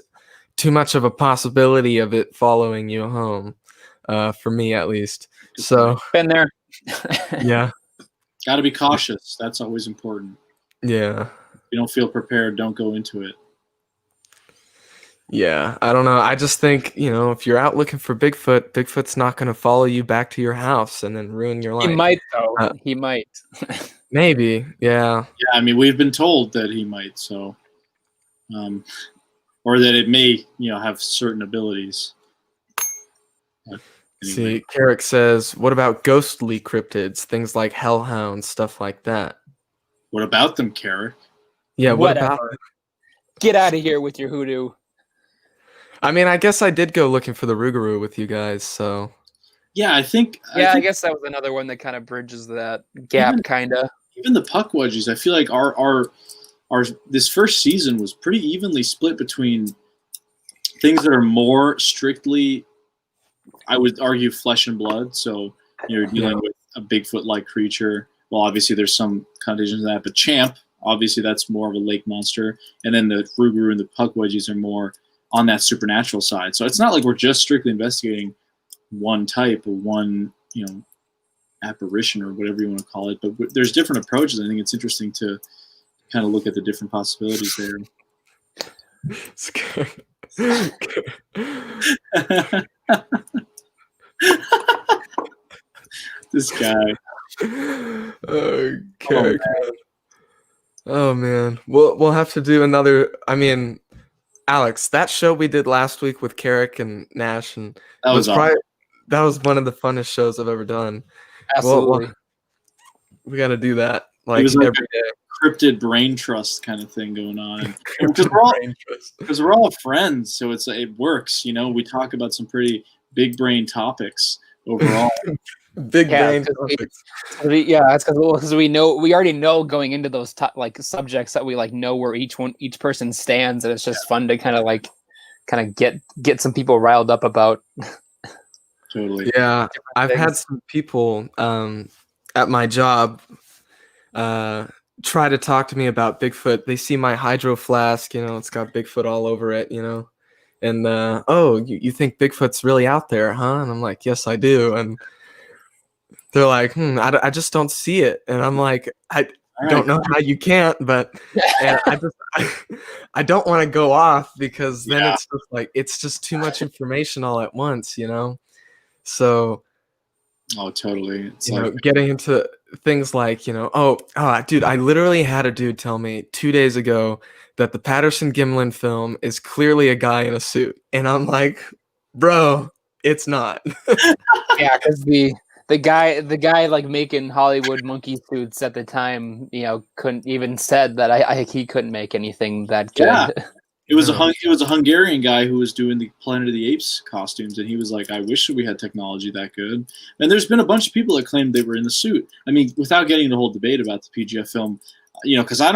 A: too much of a possibility of it following you home, for me at least. So
C: been there.
A: Yeah.
B: Got to be cautious. That's always important.
A: Yeah.
B: If you don't feel prepared, don't go into it.
A: Yeah, I don't know. I just think, if you're out looking for Bigfoot's not going to follow you back to your house and then ruin your life.
C: He might, though. He might.
A: Maybe, yeah.
B: Yeah, I mean, we've been told that he might, so, or that it may, have certain abilities. Anyway.
A: See, Carrick says, what about ghostly cryptids, things like hellhounds, stuff like that?
B: What about them, Carrick?
A: Yeah, what about them?
C: Get out of here with your hoodoo.
A: I mean, I guess I did go looking for the Rougarou with you guys, so.
B: Yeah, I think.
C: I guess that was another one that kind of bridges that gap, kind of.
B: Even the Puckwudgies, I feel like our this first season was pretty evenly split between things that are more strictly, I would argue, flesh and blood. So you're dealing with a Bigfoot-like creature. Well, obviously there's some conditions of that, but Champ, obviously that's more of a lake monster, and then the Rougarou and the Puckwudgies are more on that supernatural side. So it's not like we're just strictly investigating one type or one, apparition or whatever you want to call it. But there's different approaches. I think it's interesting to kind of look at the different possibilities there. This guy.
A: Okay. Oh man. We'll have to do another. I mean, Alex, that show we did last week with Carrick and Nash, and
B: that was awesome.
A: That was one of the funnest shows I've ever done.
C: Absolutely.
A: We got to do that like every day.
B: Cryptid brain trust kind of thing going on. Because we're all friends, so it works. We talk about some pretty big brain topics overall.
A: Big brain topics.
C: That's because we already know going into those subjects that we know where each person stands, and it's just fun to kind of get some people riled up about.
B: Totally.
A: Yeah, I've had some people at my job try to talk to me about Bigfoot. They see my hydro flask, it's got Bigfoot all over it, and you think Bigfoot's really out there, huh? And I'm like, yes, I do. And they're like, I just don't see it. And I'm like,
B: All
A: don't
B: right.
A: know how you can't, but and I don't want to go off because then
B: Yeah.
A: it's just like it's just too much information all at once, you know. So
B: Oh, totally. It's
A: you know,
B: like,
A: getting into things like, you know, dude, I literally had a dude tell me 2 days ago that the Patterson Gimlin film is clearly a guy in a suit, and I'm like, bro, it's not.
C: Yeah, because the guy like making Hollywood monkey suits at the time, couldn't even said that he couldn't make anything that
B: yeah.
C: good.
A: No.
B: It was a Hungarian guy who was doing the Planet of the Apes costumes, and he was like, "I wish we had technology that good." And there's been a bunch of people that claimed they were in the suit. I mean, without getting the whole debate about the PGF film, because I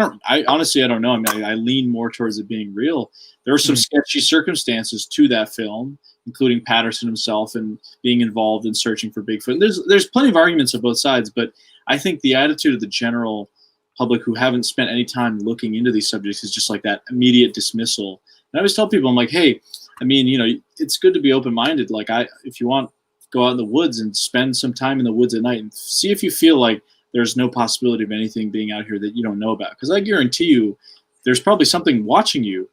B: honestly I don't know. I mean, I lean more towards it being real. There were some sketchy circumstances to that film, including Patterson himself and being involved in searching for Bigfoot. And there's plenty of arguments on both sides, but I think the attitude of the general public who haven't spent any time looking into these subjects is just like that immediate dismissal. And I always tell people, I'm like, hey, I mean, it's good to be open-minded. Like, if you want, go out in the woods and spend some time in the woods at night and see if you feel like there's no possibility of anything being out here that you don't know about. Because I guarantee you, there's probably something watching you.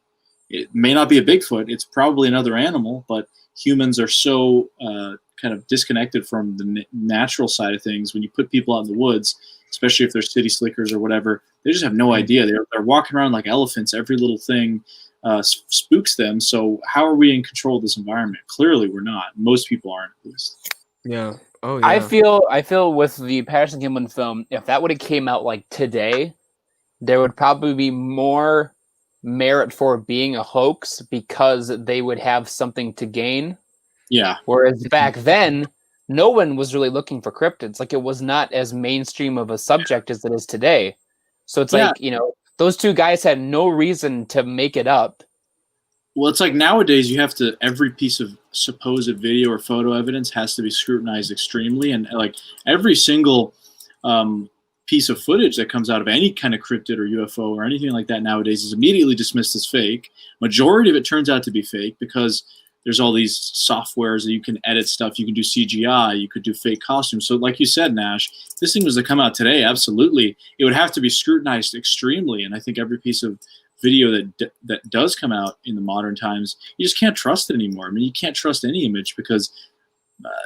B: It may not be a Bigfoot. It's probably another animal, but humans are so kind of disconnected from the natural side of things. When you put people out in the woods, especially if they're city slickers or whatever, they just have no idea. They're walking around like elephants. Every little thing spooks them. So how are we in control of this environment? Clearly, we're not. Most people aren't, at least.
A: Yeah. Oh yeah.
C: I feel with the Patterson Gimlin film, if that would have came out like today, there would probably be more merit for being a hoax because they would have something to gain.
B: Yeah.
C: Whereas back then, no one was really looking for cryptids. Like, it was not as mainstream of a subject as it is today. So it's
B: Yeah.
C: like, those two guys had no reason to make it up.
B: Well, it's like nowadays you have to, every piece of supposed video or photo evidence has to be scrutinized extremely. And like every single piece of footage that comes out of any kind of cryptid or UFO or anything like that nowadays is immediately dismissed as fake. Majority of it turns out to be fake because there's all these softwares that you can edit stuff. You can do CGI. You could do fake costumes. So like you said, Nash, if this thing was to come out today, absolutely, it would have to be scrutinized extremely. And I think every piece of video that does come out in the modern times, you just can't trust it anymore. I mean, you can't trust any image because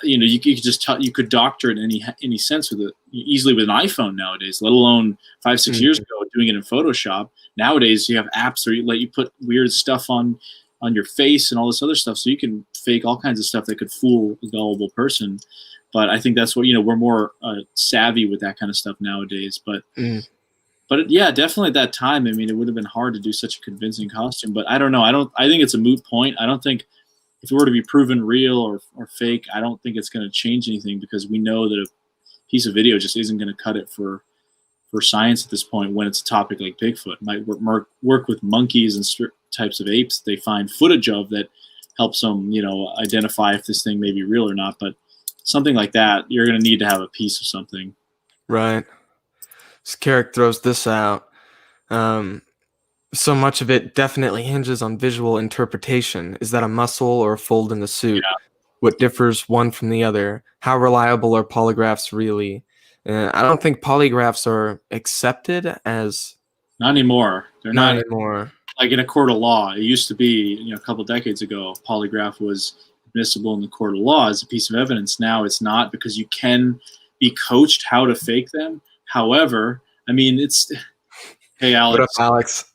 B: you could just you could doctor it in any sense with it easily with an iPhone nowadays, let alone 5-6 years ago doing it in Photoshop. Nowadays you have apps that let you put weird stuff on your face and all this other stuff, so you can fake all kinds of stuff that could fool a gullible person. But I think that's what we're more savvy with that kind of stuff nowadays. But yeah, definitely at that time, I mean, it would have been hard to do such a convincing costume. But I don't know. I think it's a moot point. I don't think if it were to be proven real or fake, I don't think it's going to change anything because we know that a piece of video just isn't going to cut it for science at this point when it's a topic like Bigfoot. It might work with monkeys and types of apes they find footage of that helps them, identify if this thing may be real or not. But something like that, you're going to need to have a piece of something.
A: Right. Carrick throws this out. So much of it definitely hinges on visual interpretation. Is that a muscle or a fold in the suit?
B: Yeah.
A: What differs one from the other? How reliable are polygraphs really? I don't think polygraphs are accepted as...
B: Not anymore. They're
A: not anymore.
B: Like in a court of law. It used to be, a couple decades ago, polygraph was admissible in the court of law as a piece of evidence. Now it's not because you can be coached how to fake them. However, I mean, it's... Hey, Aleks.
A: What up, Aleks?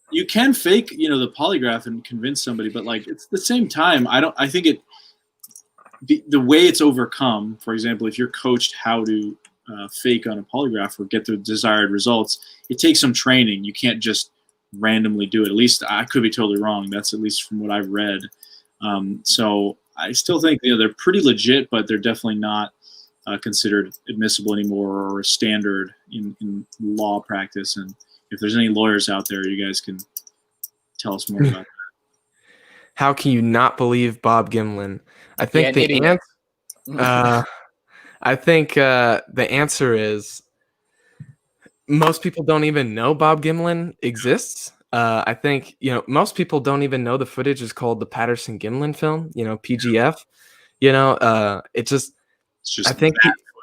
B: You can fake, the polygraph and convince somebody, but like it's the same time. I think the way it's overcome. For example, if you're coached how to fake on a polygraph or get the desired results, it takes some training. You can't just randomly do it. At least I could be totally wrong. That's at least from what I've read. So I still think they're pretty legit, but they're definitely not considered admissible anymore or a standard in law practice. And if there's any lawyers out there, you guys can tell us more about that.
A: How can you not believe Bob Gimlin? I think the answer is most people don't even know Bob Gimlin exists. I think most people don't even know the footage is called the Patterson Gimlin film. PGF. It's just
B: I think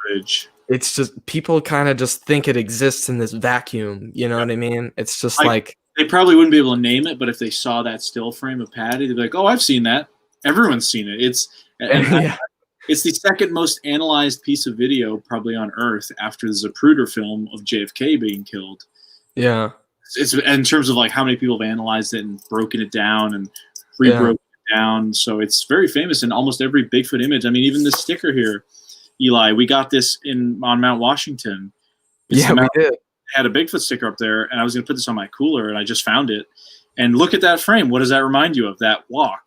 B: footage.
A: it's just people kind of just think it exists in this vacuum. You know what I mean? It's just like
B: they probably wouldn't be able to name it, but if they saw that still frame of Patty, they'd be like, "Oh, I've seen that. Everyone's seen it."
A: yeah,
B: It's the second most analyzed piece of video probably on Earth after the Zapruder film of JFK being killed.
A: yeah,
B: It's in terms of like how many people have analyzed it and broken it down and rebroken it down. So it's very famous in almost every Bigfoot image. I mean, even this sticker here, Eli, we got this on Mount Washington.
A: we did.
B: Had a Bigfoot sticker up there, and I was going to put this on my cooler, and I just found it. And look at that frame. What does that remind you of? That walk.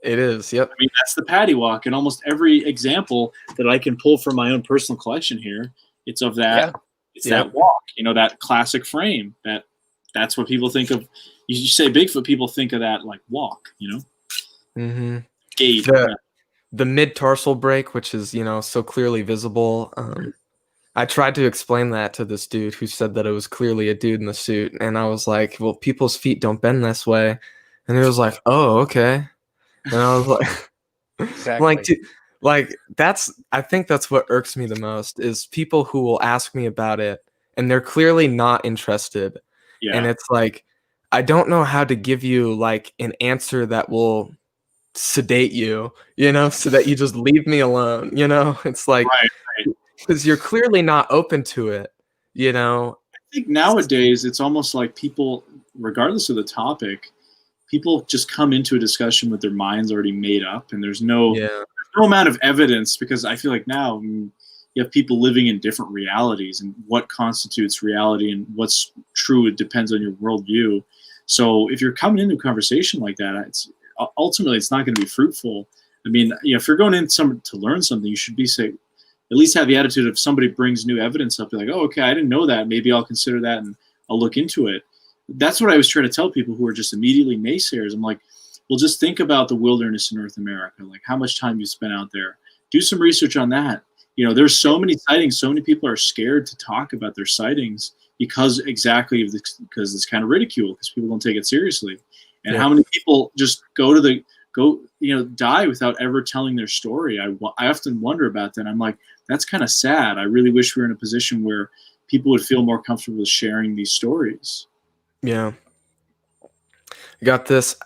A: It is. Yep.
B: I mean, that's the Patty walk. And almost every example that I can pull from my own personal collection here, it's of that. Yeah. It's that walk. You know, that classic frame. That's what people think of. You say Bigfoot, people think of that like walk. You know.
A: Mm-hmm.
B: Gait.
A: The mid-tarsal break, which is so clearly visible. I tried to explain that to this dude who said that it was clearly a dude in the suit, and I was like, "Well, people's feet don't bend this way," and he was like, "Oh, okay," and I was like,
C: exactly.
A: I think that's what irks me the most is people who will ask me about it, and they're clearly not interested, and it's like, I don't know how to give you like an answer that will sedate you, so that you just leave me alone, it's like.
B: Right.
A: Because you're clearly not open to it,
B: I think nowadays it's almost like people, regardless of the topic, people just come into a discussion with their minds already made up, and there's no amount of evidence, because I feel like now you have people living in different realities, and what constitutes reality and what's true, it depends on your worldview. So if you're coming into a conversation like that, ultimately it's not going to be fruitful. I mean, if you're going in to learn something, you should at least have the attitude of somebody brings new evidence up. You're like, oh, okay, I didn't know that. Maybe I'll consider that and I'll look into it. That's what I was trying to tell people who are just immediately naysayers. I'm like, well, just think about the wilderness in North America. Like how much time you spent out there. Do some research on that. There's so many sightings. So many people are scared to talk about their sightings because it's kind of ridicule, because people don't take it seriously. And how many people just die without ever telling their story. I often wonder about that. I'm like, that's kind of sad. I really wish we were in a position where people would feel more comfortable with sharing these stories.
A: Yeah. I got this.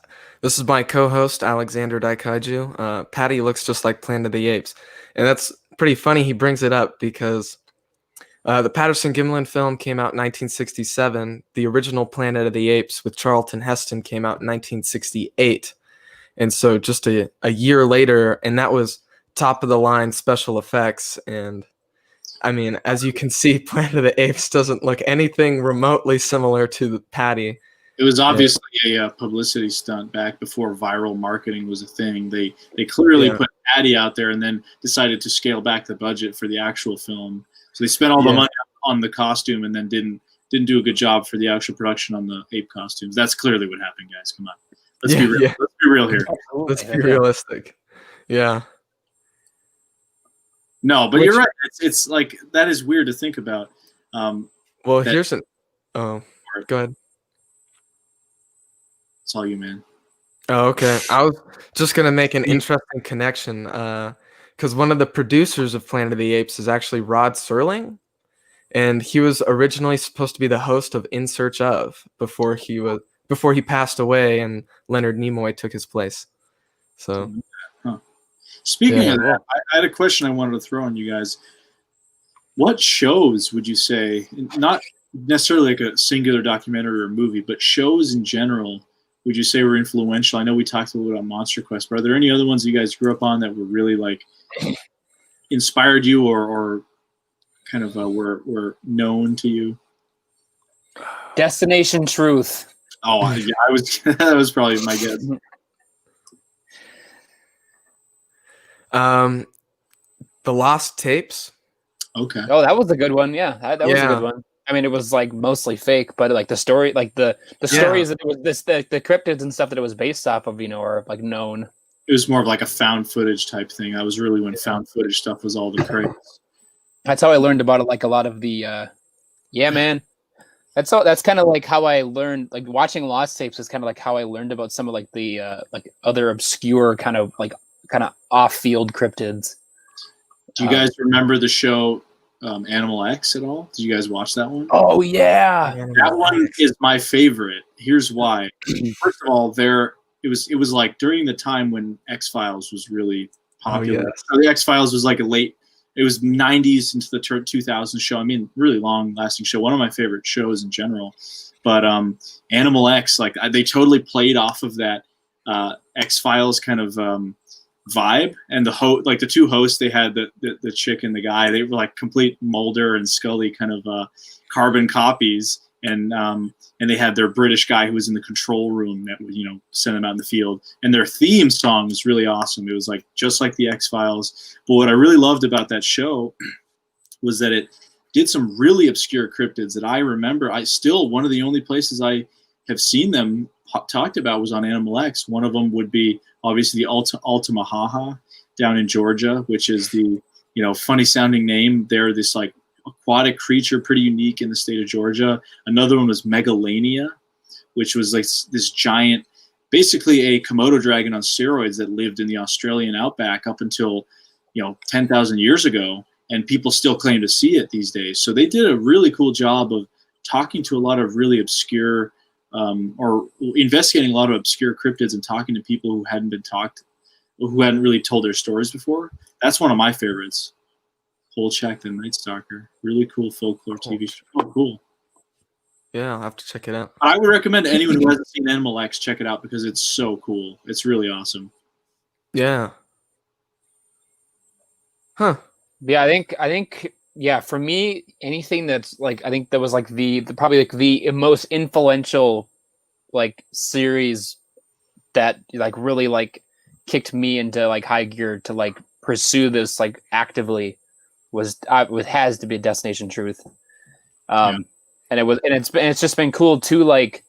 A: This is my co-host, Alexander Daikaiju. Patty looks just like Planet of the Apes. And that's pretty funny he brings it up because the Patterson-Gimlin film came out in 1967. The original Planet of the Apes with Charlton Heston came out in 1968. And so just a year later, and that was top of the line special effects. And I mean, as you can see, Planet of the Apes doesn't look anything remotely similar to the Patty.
B: It was obviously a publicity stunt back before viral marketing was a thing. They clearly put Patty out there and then decided to scale back the budget for the actual film. So they spent all the money on the costume and then didn't do a good job for the actual production on the ape costumes. That's clearly what happened, guys. Come on. Let's be real. Let's be real here.
A: Let's be realistic. Yeah.
B: No, but you're right. It's like, that is weird to think about.
A: Well, here's go ahead.
B: It's all you, man.
A: Oh, okay. I was just going to make an interesting connection because one of the producers of Planet of the Apes is actually Rod Serling, and he was originally supposed to be the host of In Search Of before he passed away and Leonard Nimoy took his place. So,
B: Speaking of that, I had a question I wanted to throw on you guys. What shows would you say, not necessarily like a singular documentary or movie, but shows in general, would you say were influential? I know we talked a little bit about Monster Quest, but are there any other ones you guys grew up on that were really like inspired you or kind of were known to you?
C: Destination Truth.
B: Oh, yeah, that was probably my guess.
A: The Lost Tapes.
B: Okay.
C: Oh, that was a good one. Yeah, that was a good one. I mean, it was like mostly fake, but like the story, like the stories that it was the cryptids and stuff that it was based off of, are like known.
B: It was more of like a found footage type thing. That was really when found footage stuff was all the craze.
C: That's how I learned about it. Like a lot of the, man. That's kind of like how I learned. Like watching Lost Tapes is kind of like how I learned about some of like the like other obscure kind of off-field cryptids.
B: Do you guys remember the show Animal X at all? Did you guys watch that one?
C: Oh yeah.
B: That one is my favorite. Here's why. First of all, it was like during the time when X-Files was really popular.
A: yes.
B: So the X-Files was like it was 90s into the 2000s show. I mean, really long-lasting show. One of my favorite shows in general. But Animal X, like they totally played off of that X-Files kind of vibe. And the two hosts they had, the chick and the guy, they were like complete Mulder and Scully kind of carbon copies. And they had their British guy who was in the control room that would, send them out in the field. And their theme song was really awesome. It was like just like the X-Files. But what I really loved about that show was that it did some really obscure cryptids that I remember. One of the only places I have seen them talked about was on Animal X. One of them would be obviously the Altamahaha down in Georgia, which is the, funny sounding name. They're this like aquatic creature, pretty unique in the state of Georgia. Another one was Megalania, which was like this giant, basically a Komodo dragon on steroids that lived in the Australian outback up until, 10,000 years ago. And people still claim to see it these days. So they did a really cool job of talking to a lot of really obscure or investigating a lot of obscure cryptids and talking to people who hadn't really told their stories before. That's one of my favorites. Kolchak the Night Stalker. Really cool folklore TV show. Oh, cool.
A: Yeah, I'll have to check it out.
B: I would recommend to anyone who hasn't seen Animal X, check it out because it's so cool. It's really awesome.
A: Yeah. Huh.
C: Yeah, I think yeah, for me, anything that's like, I think that was like the probably like the most influential like series that like really like kicked me into like high gear to like pursue this like actively was it has to be Destination Truth. And it's just been cool too, like,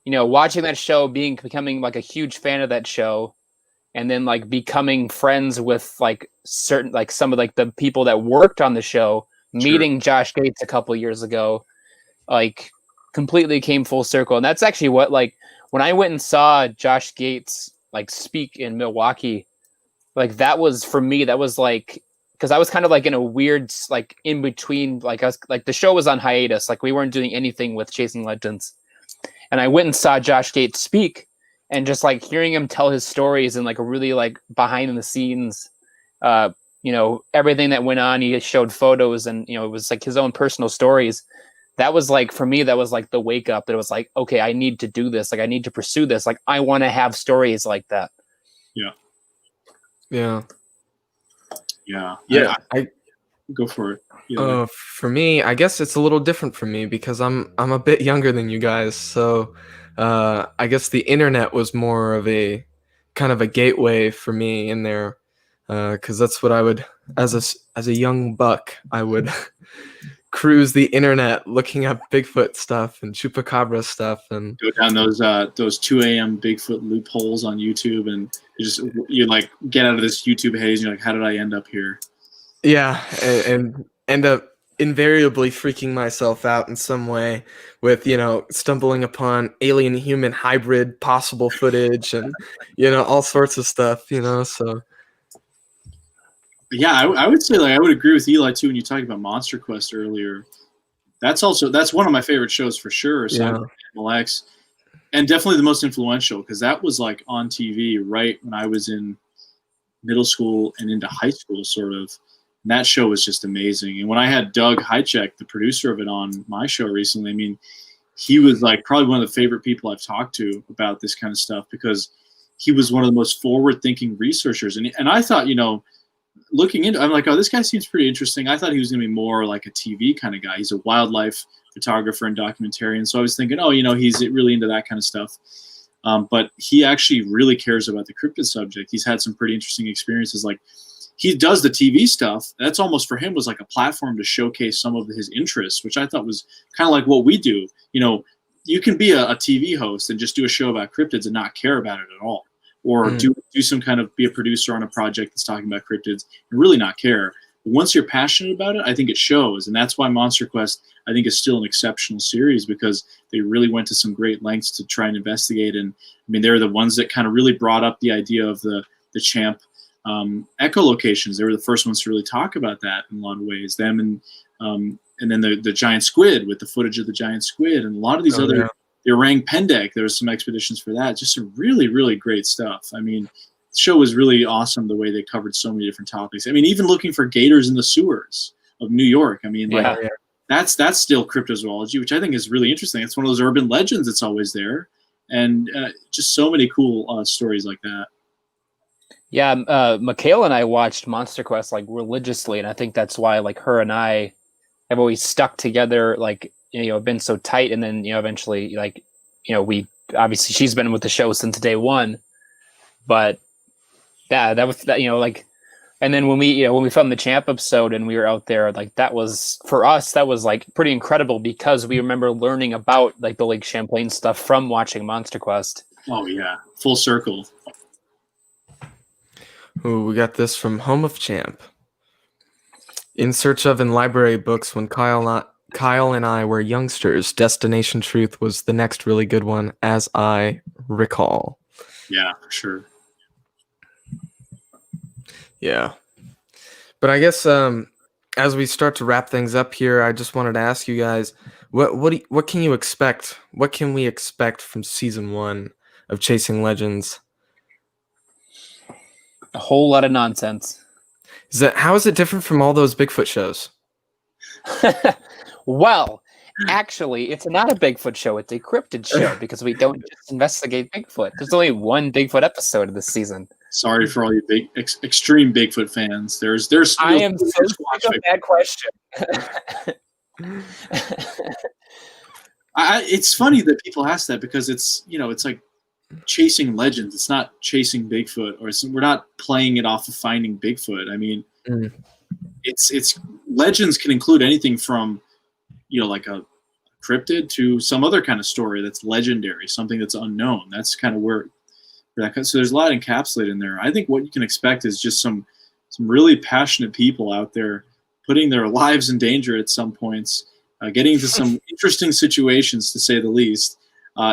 C: watching that show, becoming like a huge fan of that show, and then like becoming friends with like certain like some of like the people that worked on the show, meeting Josh Gates a couple years ago, like completely came full circle. And that's actually what, like, when I went and saw Josh Gates like speak in Milwaukee, like that was for me, that was like, because I was kind of like in a weird like in between, like I was like the show was on hiatus, like we weren't doing anything with Chasing Legends, and I went and saw Josh Gates speak, and just like hearing him tell his stories and like a really like behind the scenes, everything that went on. He showed photos, and it was like his own personal stories. That was like, for me, that was like the wake up. That it was like, okay, I need to do this. Like I need to pursue this. Like I want to have stories like that.
B: Yeah.
A: Yeah.
B: Yeah.
A: Yeah. I
B: go for it. Yeah.
A: For me, I guess it's a little different for me because I'm a bit younger than you guys. So I guess the internet was more of a kind of a gateway for me in there, because that's what I would, as a young buck, I would cruise the internet looking at Bigfoot stuff and chupacabra stuff, and
B: go down those 2 a.m. Bigfoot loopholes on YouTube, and you like get out of this YouTube haze. And you're like, how did I end up here?
A: Yeah, and end up invariably freaking myself out in some way with stumbling upon alien human hybrid possible footage and all sorts of stuff. So.
B: Yeah, I would say, like, I would agree with Eli too when you talked about Monster Quest earlier. That's one of my favorite shows for sure. Animal X, and definitely the most influential because that was like on TV right when I was in middle school and into high school, sort of. And that show was just amazing. And when I had Doug Hychek, the producer of it, on my show recently, I mean, he was like probably one of the favorite people I've talked to about this kind of stuff because he was one of the most forward-thinking researchers. And I thought, looking into, I'm like, oh, this guy seems pretty interesting. I thought he was going to be more like a TV kind of guy. He's a wildlife photographer and documentarian. So I was thinking, he's really into that kind of stuff. But he actually really cares about the cryptid subject. He's had some pretty interesting experiences. Like, he does the TV stuff. That's almost, for him, was like a platform to showcase some of his interests, which I thought was kind of like what we do. You can be a TV host and just do a show about cryptids and not care about it at all. Or do some kind of, be a producer on a project that's talking about cryptids and really not care. But once you're passionate about it, I think it shows. And that's why Monster Quest, I think, is still an exceptional series because they really went to some great lengths to try and investigate. And I mean, they're the ones that kind of really brought up the idea of the champ echolocations. They were the first ones to really talk about that in a lot of ways. Them and And then the giant squid with the footage of the giant squid, and a lot of these other, the orang pendek. There was some expeditions for that. Just some really, really great stuff. I mean, the show was really awesome the way they covered so many different topics. I mean, even looking for gators in the sewers of New York. I mean, that's still cryptozoology, which I think is really interesting. It's one of those urban legends that's always there, and just so many cool stories like that.
C: Yeah, Michaela and I watched Monster Quest like religiously, and I think that's why like her and I have always stuck together, like, you know, been so tight. And then, you know, eventually, like, you know, we obviously, she's been with the show since day one, but yeah, that was that, you know, like, and then when we filmed the Champ episode and we were out there, like, that was, for us, that was like pretty incredible, because we remember learning about like the Lake Champlain stuff from watching Monster Quest.
B: Oh yeah, full circle.
A: Ooh, we got this from Home of Champ. In search of in library books when Kyle and I were youngsters, Destination Truth was the next really good one, as I recall.
B: Yeah, for sure.
A: Yeah. But I guess as we start to wrap things up here, I just wanted to ask you guys, what can you expect? What can we expect from season 1 of Chasing Legends?
C: A whole lot of nonsense.
A: How is it different from all those Bigfoot shows?
C: Well, actually, it's not a Bigfoot show. It's a cryptid show, because we don't just investigate Bigfoot. There's only one Bigfoot episode of this season.
B: Sorry for all you extreme Bigfoot fans. There's.
C: I am so sick of that question.
B: It's funny that people ask that, because it's, you know, it's like chasing legends. It's not chasing Bigfoot, or we're not playing it off of finding Bigfoot. I mean, it's legends can include anything from, you know, like a cryptid to some other kind of story that's legendary, something that's unknown. That's kind of where that. So there's a lot encapsulated in there. I think what you can expect is just some really passionate people out there putting their lives in danger at some points, getting into some interesting situations, to say the least,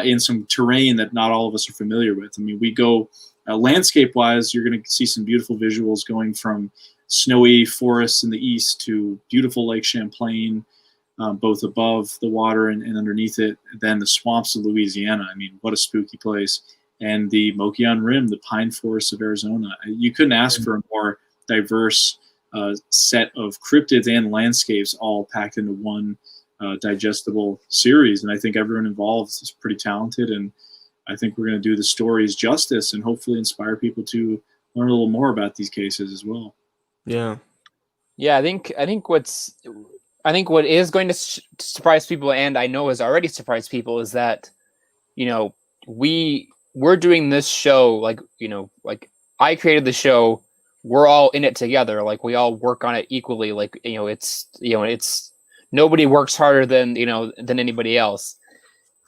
B: in some terrain that not all of us are familiar with. I mean, we go landscape-wise, you're going to see some beautiful visuals going from snowy forests in the east to beautiful Lake Champlain, both above the water and underneath it. And then the swamps of Louisiana. I mean, what a spooky place. And the Mogollon Rim, the pine forests of Arizona. You couldn't ask for a more diverse set of cryptids and landscapes all packed into one digestible series. And I think everyone involved is pretty talented, and I think we're going to do the stories justice and hopefully inspire people to learn a little more about these cases as well.
A: Yeah.
C: I think what is going to surprise people, and I know has already surprised people, is that, you know, we're doing this show, like, you know, like I created the show, we're all in it together, like we all work on it equally, like, you know, it's nobody works harder than anybody else.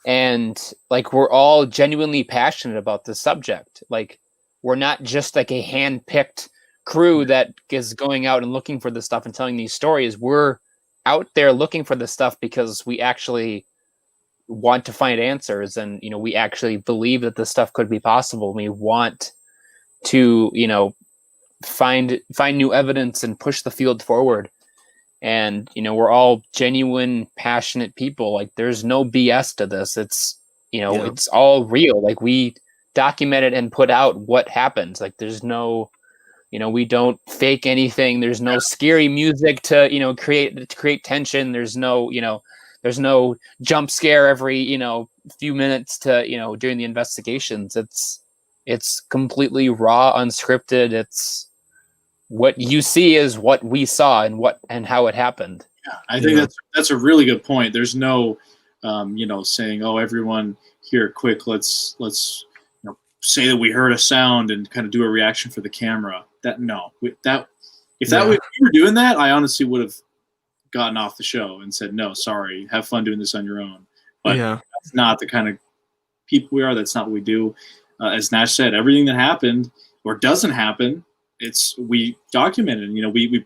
C: And like, we're all genuinely passionate about this subject. Like, we're not just like a hand-picked crew that is going out and looking for this stuff and telling these stories. We're out there looking for this stuff because we actually want to find answers, and, you know, we actually believe that this stuff could be possible. We want to, you know, find new evidence and push the field forward. And, you know, we're all genuine, passionate people. Like, there's no BS to this. It's, you know, It's all real. Like, we documented and put out what happens. Like, there's no, you know, we don't fake anything. There's no scary music to, you know, create tension. There's no, you know, there's no jump scare every, you know, few minutes to, you know, during the investigations. It's completely raw, unscripted. It's what you see is what we saw and how it happened.
B: Yeah, I think that's a really good point. There's no, you know, saying, oh, everyone here, quick, let's you know, say that we heard a sound and kind of do a reaction for the camera. If we were doing that, I honestly would have gotten off the show and said, no, sorry, have fun doing this on your own. But that's not the kind of people we are. That's not what we do. As Nash said, everything that happened or doesn't happen, we document it. You know, we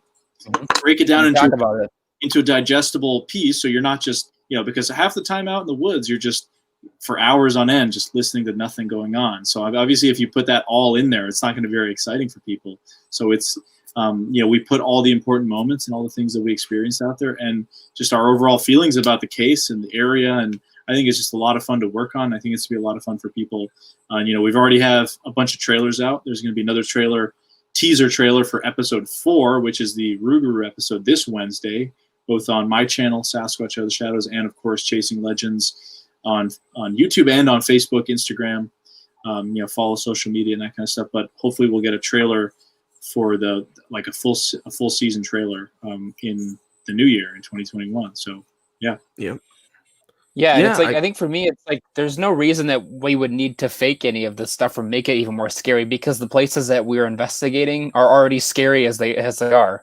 B: break it down into a digestible piece. So you're not just, you know, because half the time out in the woods, you're just for hours on end, just listening to nothing going on. So obviously if you put that all in there, it's not going to be very exciting for people. So we put all the important moments and all the things that we experienced out there, and just our overall feelings about the case and the area. And I think it's just a lot of fun to work on. I think it's going to be a lot of fun for people. We've already have a bunch of trailers out. There's going to be another teaser trailer for episode 4, which is the Rougarou episode this Wednesday, both on my channel, Sasquatch Out of the Shadows, and of course Chasing Legends on YouTube and on Facebook, Instagram. Follow social media and that kind of stuff. But hopefully we'll get a trailer for a full season trailer in the new year in 2021. So yeah.
C: And it's like I think for me it's like there's no reason that we would need to fake any of this stuff or make it even more scary, because the places that we're investigating are already scary as they are.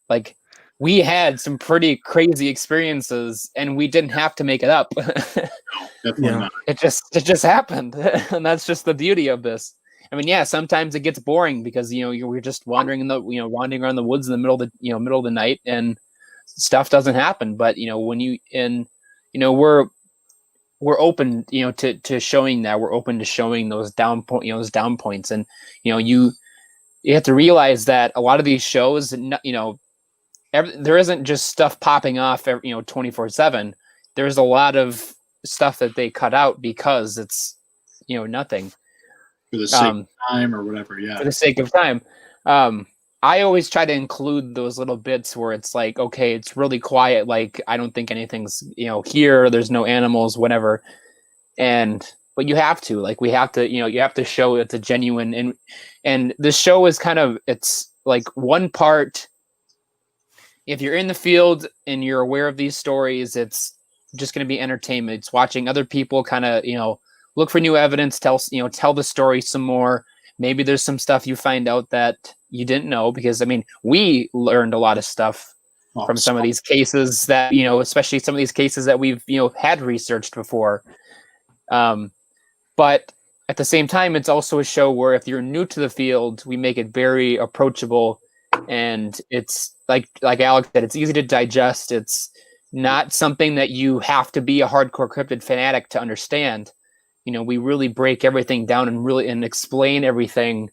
C: Like, we had some pretty crazy experiences and we didn't have to make it up.
B: Definitely not.
C: It just happened. And that's just the beauty of this. I mean, sometimes it gets boring because we're just wandering wandering around the woods in the middle of the night and stuff doesn't happen. But we're open to showing that. We're open to showing those down points. And you have to realize that a lot of these shows, there isn't just stuff popping off 24/7. There's a lot of stuff that they cut out because it's nothing
B: for the sake of time or whatever.
C: For the sake of time. I always try to include those little bits where it's like, okay, it's really quiet. Like, I don't think anything's, here. There's no animals, whatever. But you have to, we have to, you have to show it's a genuine, and the show is it's like one part. If you're in the field and you're aware of these stories, it's just going to be entertainment. It's watching other people look for new evidence, tell the story some more. Maybe there's some stuff you find out that you didn't know, because we learned a lot of stuff from some of these cases that, especially some of these cases that we've, had researched before. But at the same time, it's also a show where if you're new to the field, we make it very approachable, and it's like Alex said, it's easy to digest. It's not something that you have to be a hardcore cryptid fanatic to understand. We really break everything down and explain everything,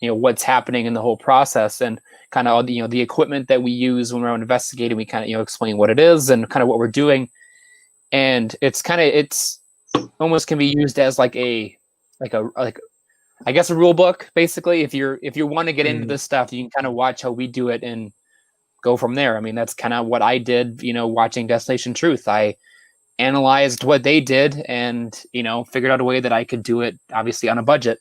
C: what's happening in the whole process, and kind of, the equipment that we use when we're investigating. We kind of, explain what it is and kind of what we're doing. And it's almost can be used as I guess a rule book, basically. If you want to get into this stuff, you can kind of watch how we do it and go from there. That's kind of what I did, watching Destination Truth. I analyzed what they did and, figured out a way that I could do it, obviously on a budget,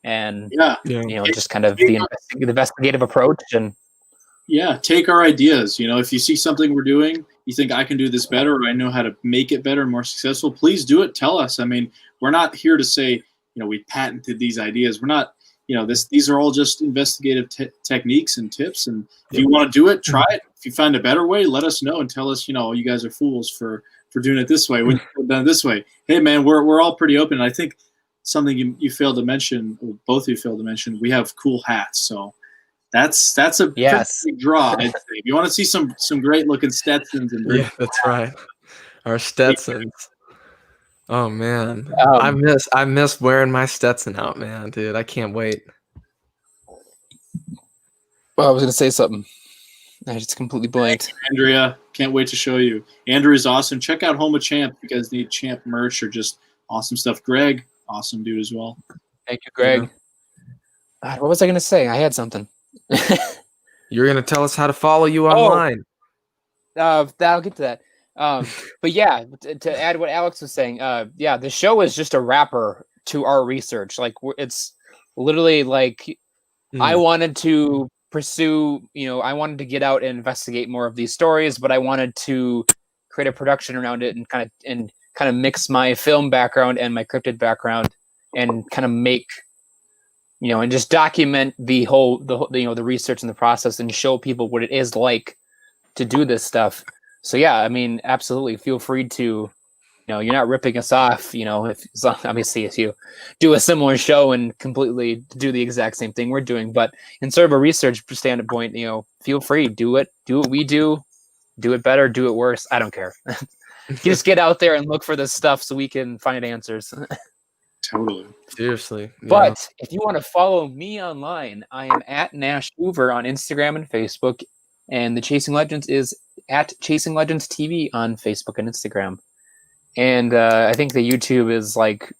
C: and, just kind of the investigative approach. And
B: take our ideas. If you see something we're doing, you think I can do this better, or I know how to make it better and more successful, please do it. Tell us. We're not here to say, we patented these ideas. We're not, these are all just investigative techniques and tips. And if you want to do it, try it. If you find a better way, let us know and tell us, you guys are fools for doing it this way. When you've done it this way, hey man, we're all pretty open. And I think something you failed to mention, or both of you failed to mention, we have cool hats. So that's a pretty big draw. I'd say. If you want to see some great looking Stetsons and
A: that's right, our Stetsons. Oh man, I miss wearing my Stetson out, man, dude. I can't wait.
C: Well, I was gonna say something. I just completely blanked.
B: Thanks, Andrea, can't wait to show you. Andrea's awesome. Check out Home of Champ. You guys need Champ merch or just awesome stuff. Greg, awesome dude as well.
C: Thank you, Greg. God, what was I gonna say? I had something.
A: You're gonna tell us how to follow you online.
C: I'll get to that. But to add what Alex was saying, the show is just a wrapper to our research. It's literally I wanted to pursue, I wanted to get out and investigate more of these stories, but I wanted to create a production around it and kind of mix my film background and my cryptid background and kind of make, and just document the research and the process and show people what it is like to do this stuff. So absolutely feel free to, you're not ripping us off, obviously if you do a similar show and completely do the exact same thing we're doing, but in sort of a research standpoint, feel free, do what we do it better, do it worse. I don't care. Just get out there and look for this stuff so we can find answers.
B: Totally.
A: Seriously.
C: But if you want to follow me online, I am at Nash Hoover on Instagram and Facebook, and the Chasing Legends is at Chasing Legends TV on Facebook and Instagram. And I think the YouTube is like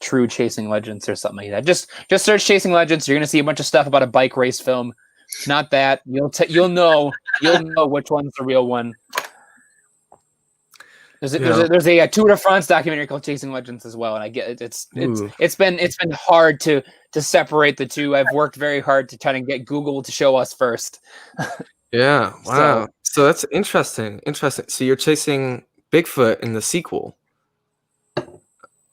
C: True Chasing Legends or something like that. Just search Chasing Legends. You're gonna see a bunch of stuff about a bike race film. Not that you'll know which one's the real one. There's a Tour de France documentary called Chasing Legends as well, and I get it. It's been hard to separate the two. I've worked very hard to try to get Google to show us first.
A: Yeah. Wow. So that's interesting. Interesting. So you're chasing Bigfoot in the sequel.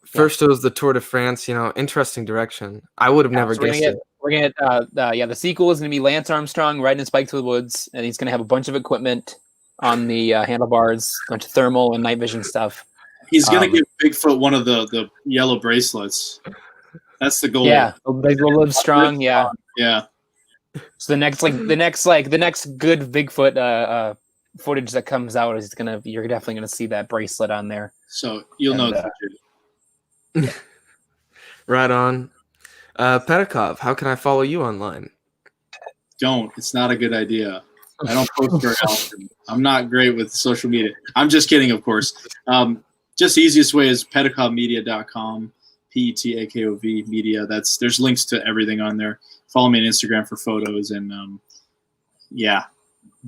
A: First, it was the Tour de France. Interesting direction. I would have never guessed it.
C: We're gonna the sequel is gonna be Lance Armstrong riding his bike through the woods, and he's gonna have a bunch of equipment on the handlebars, a bunch of thermal and night vision stuff.
B: He's gonna give Bigfoot one of the yellow bracelets. That's the goal.
C: Yeah, they will live strong. Yeah.
B: Yeah.
C: So the next good Bigfoot footage that comes out is you're definitely gonna see that bracelet on there.
B: So you'll know it's legit.
A: Right on. Petakov, how can I follow you online?
B: Don't. It's not a good idea. I don't post very often. I'm not great with social media. I'm just kidding, of course. Just the easiest way is petakovmedia.com, Petakov media. There's links to everything on there. Follow me on Instagram for photos, and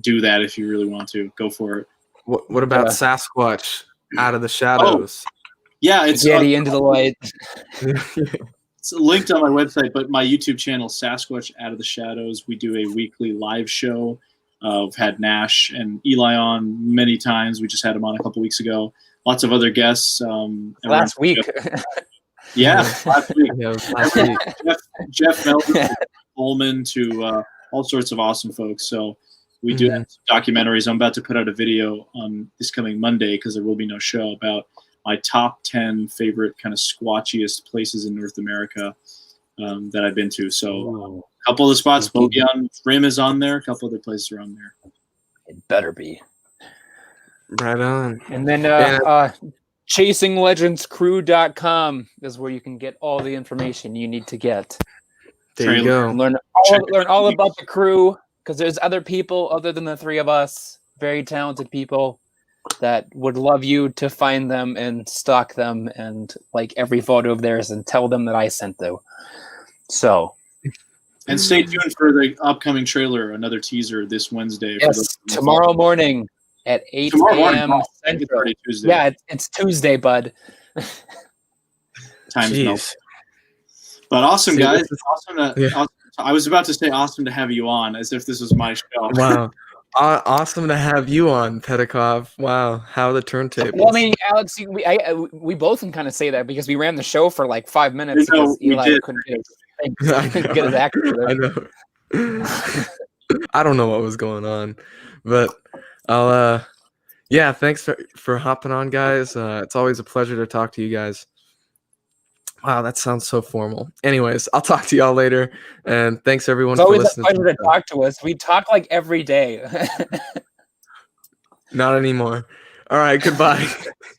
B: do that if you really want to. Go for it.
A: What about Sasquatch Out of the Shadows?
B: Yeah, it's
C: Yeti into the light.
B: It's linked on my website, but my YouTube channel, Sasquatch Out of the Shadows. We do a weekly live show. I've had Nash and Eli on many times. We just had him on a couple weeks ago. Lots of other guests.
C: Last week.
B: Yeah, last week.
A: Yeah, last week.
B: Jeff Melvin, Coleman, to all sorts of awesome folks. So we do have some documentaries. I'm about to put out a video on this coming Monday because there will be no show about my top 10 favorite kind of squatchiest places in North America that I've been to. So a couple of the spots, Bogey Rim is on there. A couple other places are on there.
C: It better be.
A: Right on.
C: And then ChasingLegendsCrew.com is where you can get all the information you need to get.
A: There you go.
C: Learn all about the crew, because there's other people other than the three of us, very talented people that would love you to find them and stalk them and like every photo of theirs and tell them that I sent them. So.
B: And stay tuned for the upcoming trailer, another teaser this Wednesday.
C: Yes, tomorrow morning at 8 a.m. Central. Yeah, it's Tuesday, bud.
B: Time's melting. But awesome, guys. Awesome. I was about to say awesome to have you on, as if this was my show.
A: Wow. Awesome to have you on, Petakov. Wow, how the turntables.
C: Well, I mean, Alex, we both can kind of say that because we ran the show for like 5 minutes because Eli couldn't get his actor there.
A: I know. I don't know what was going on, but I'll thanks for hopping on, guys. It's always a pleasure to talk to you guys. Wow, that sounds so formal. Anyways, I'll talk to y'all later, and thanks everyone for listening. It's always a pleasure
C: to talk to us. We talk like every day.
A: Not anymore. All right, goodbye.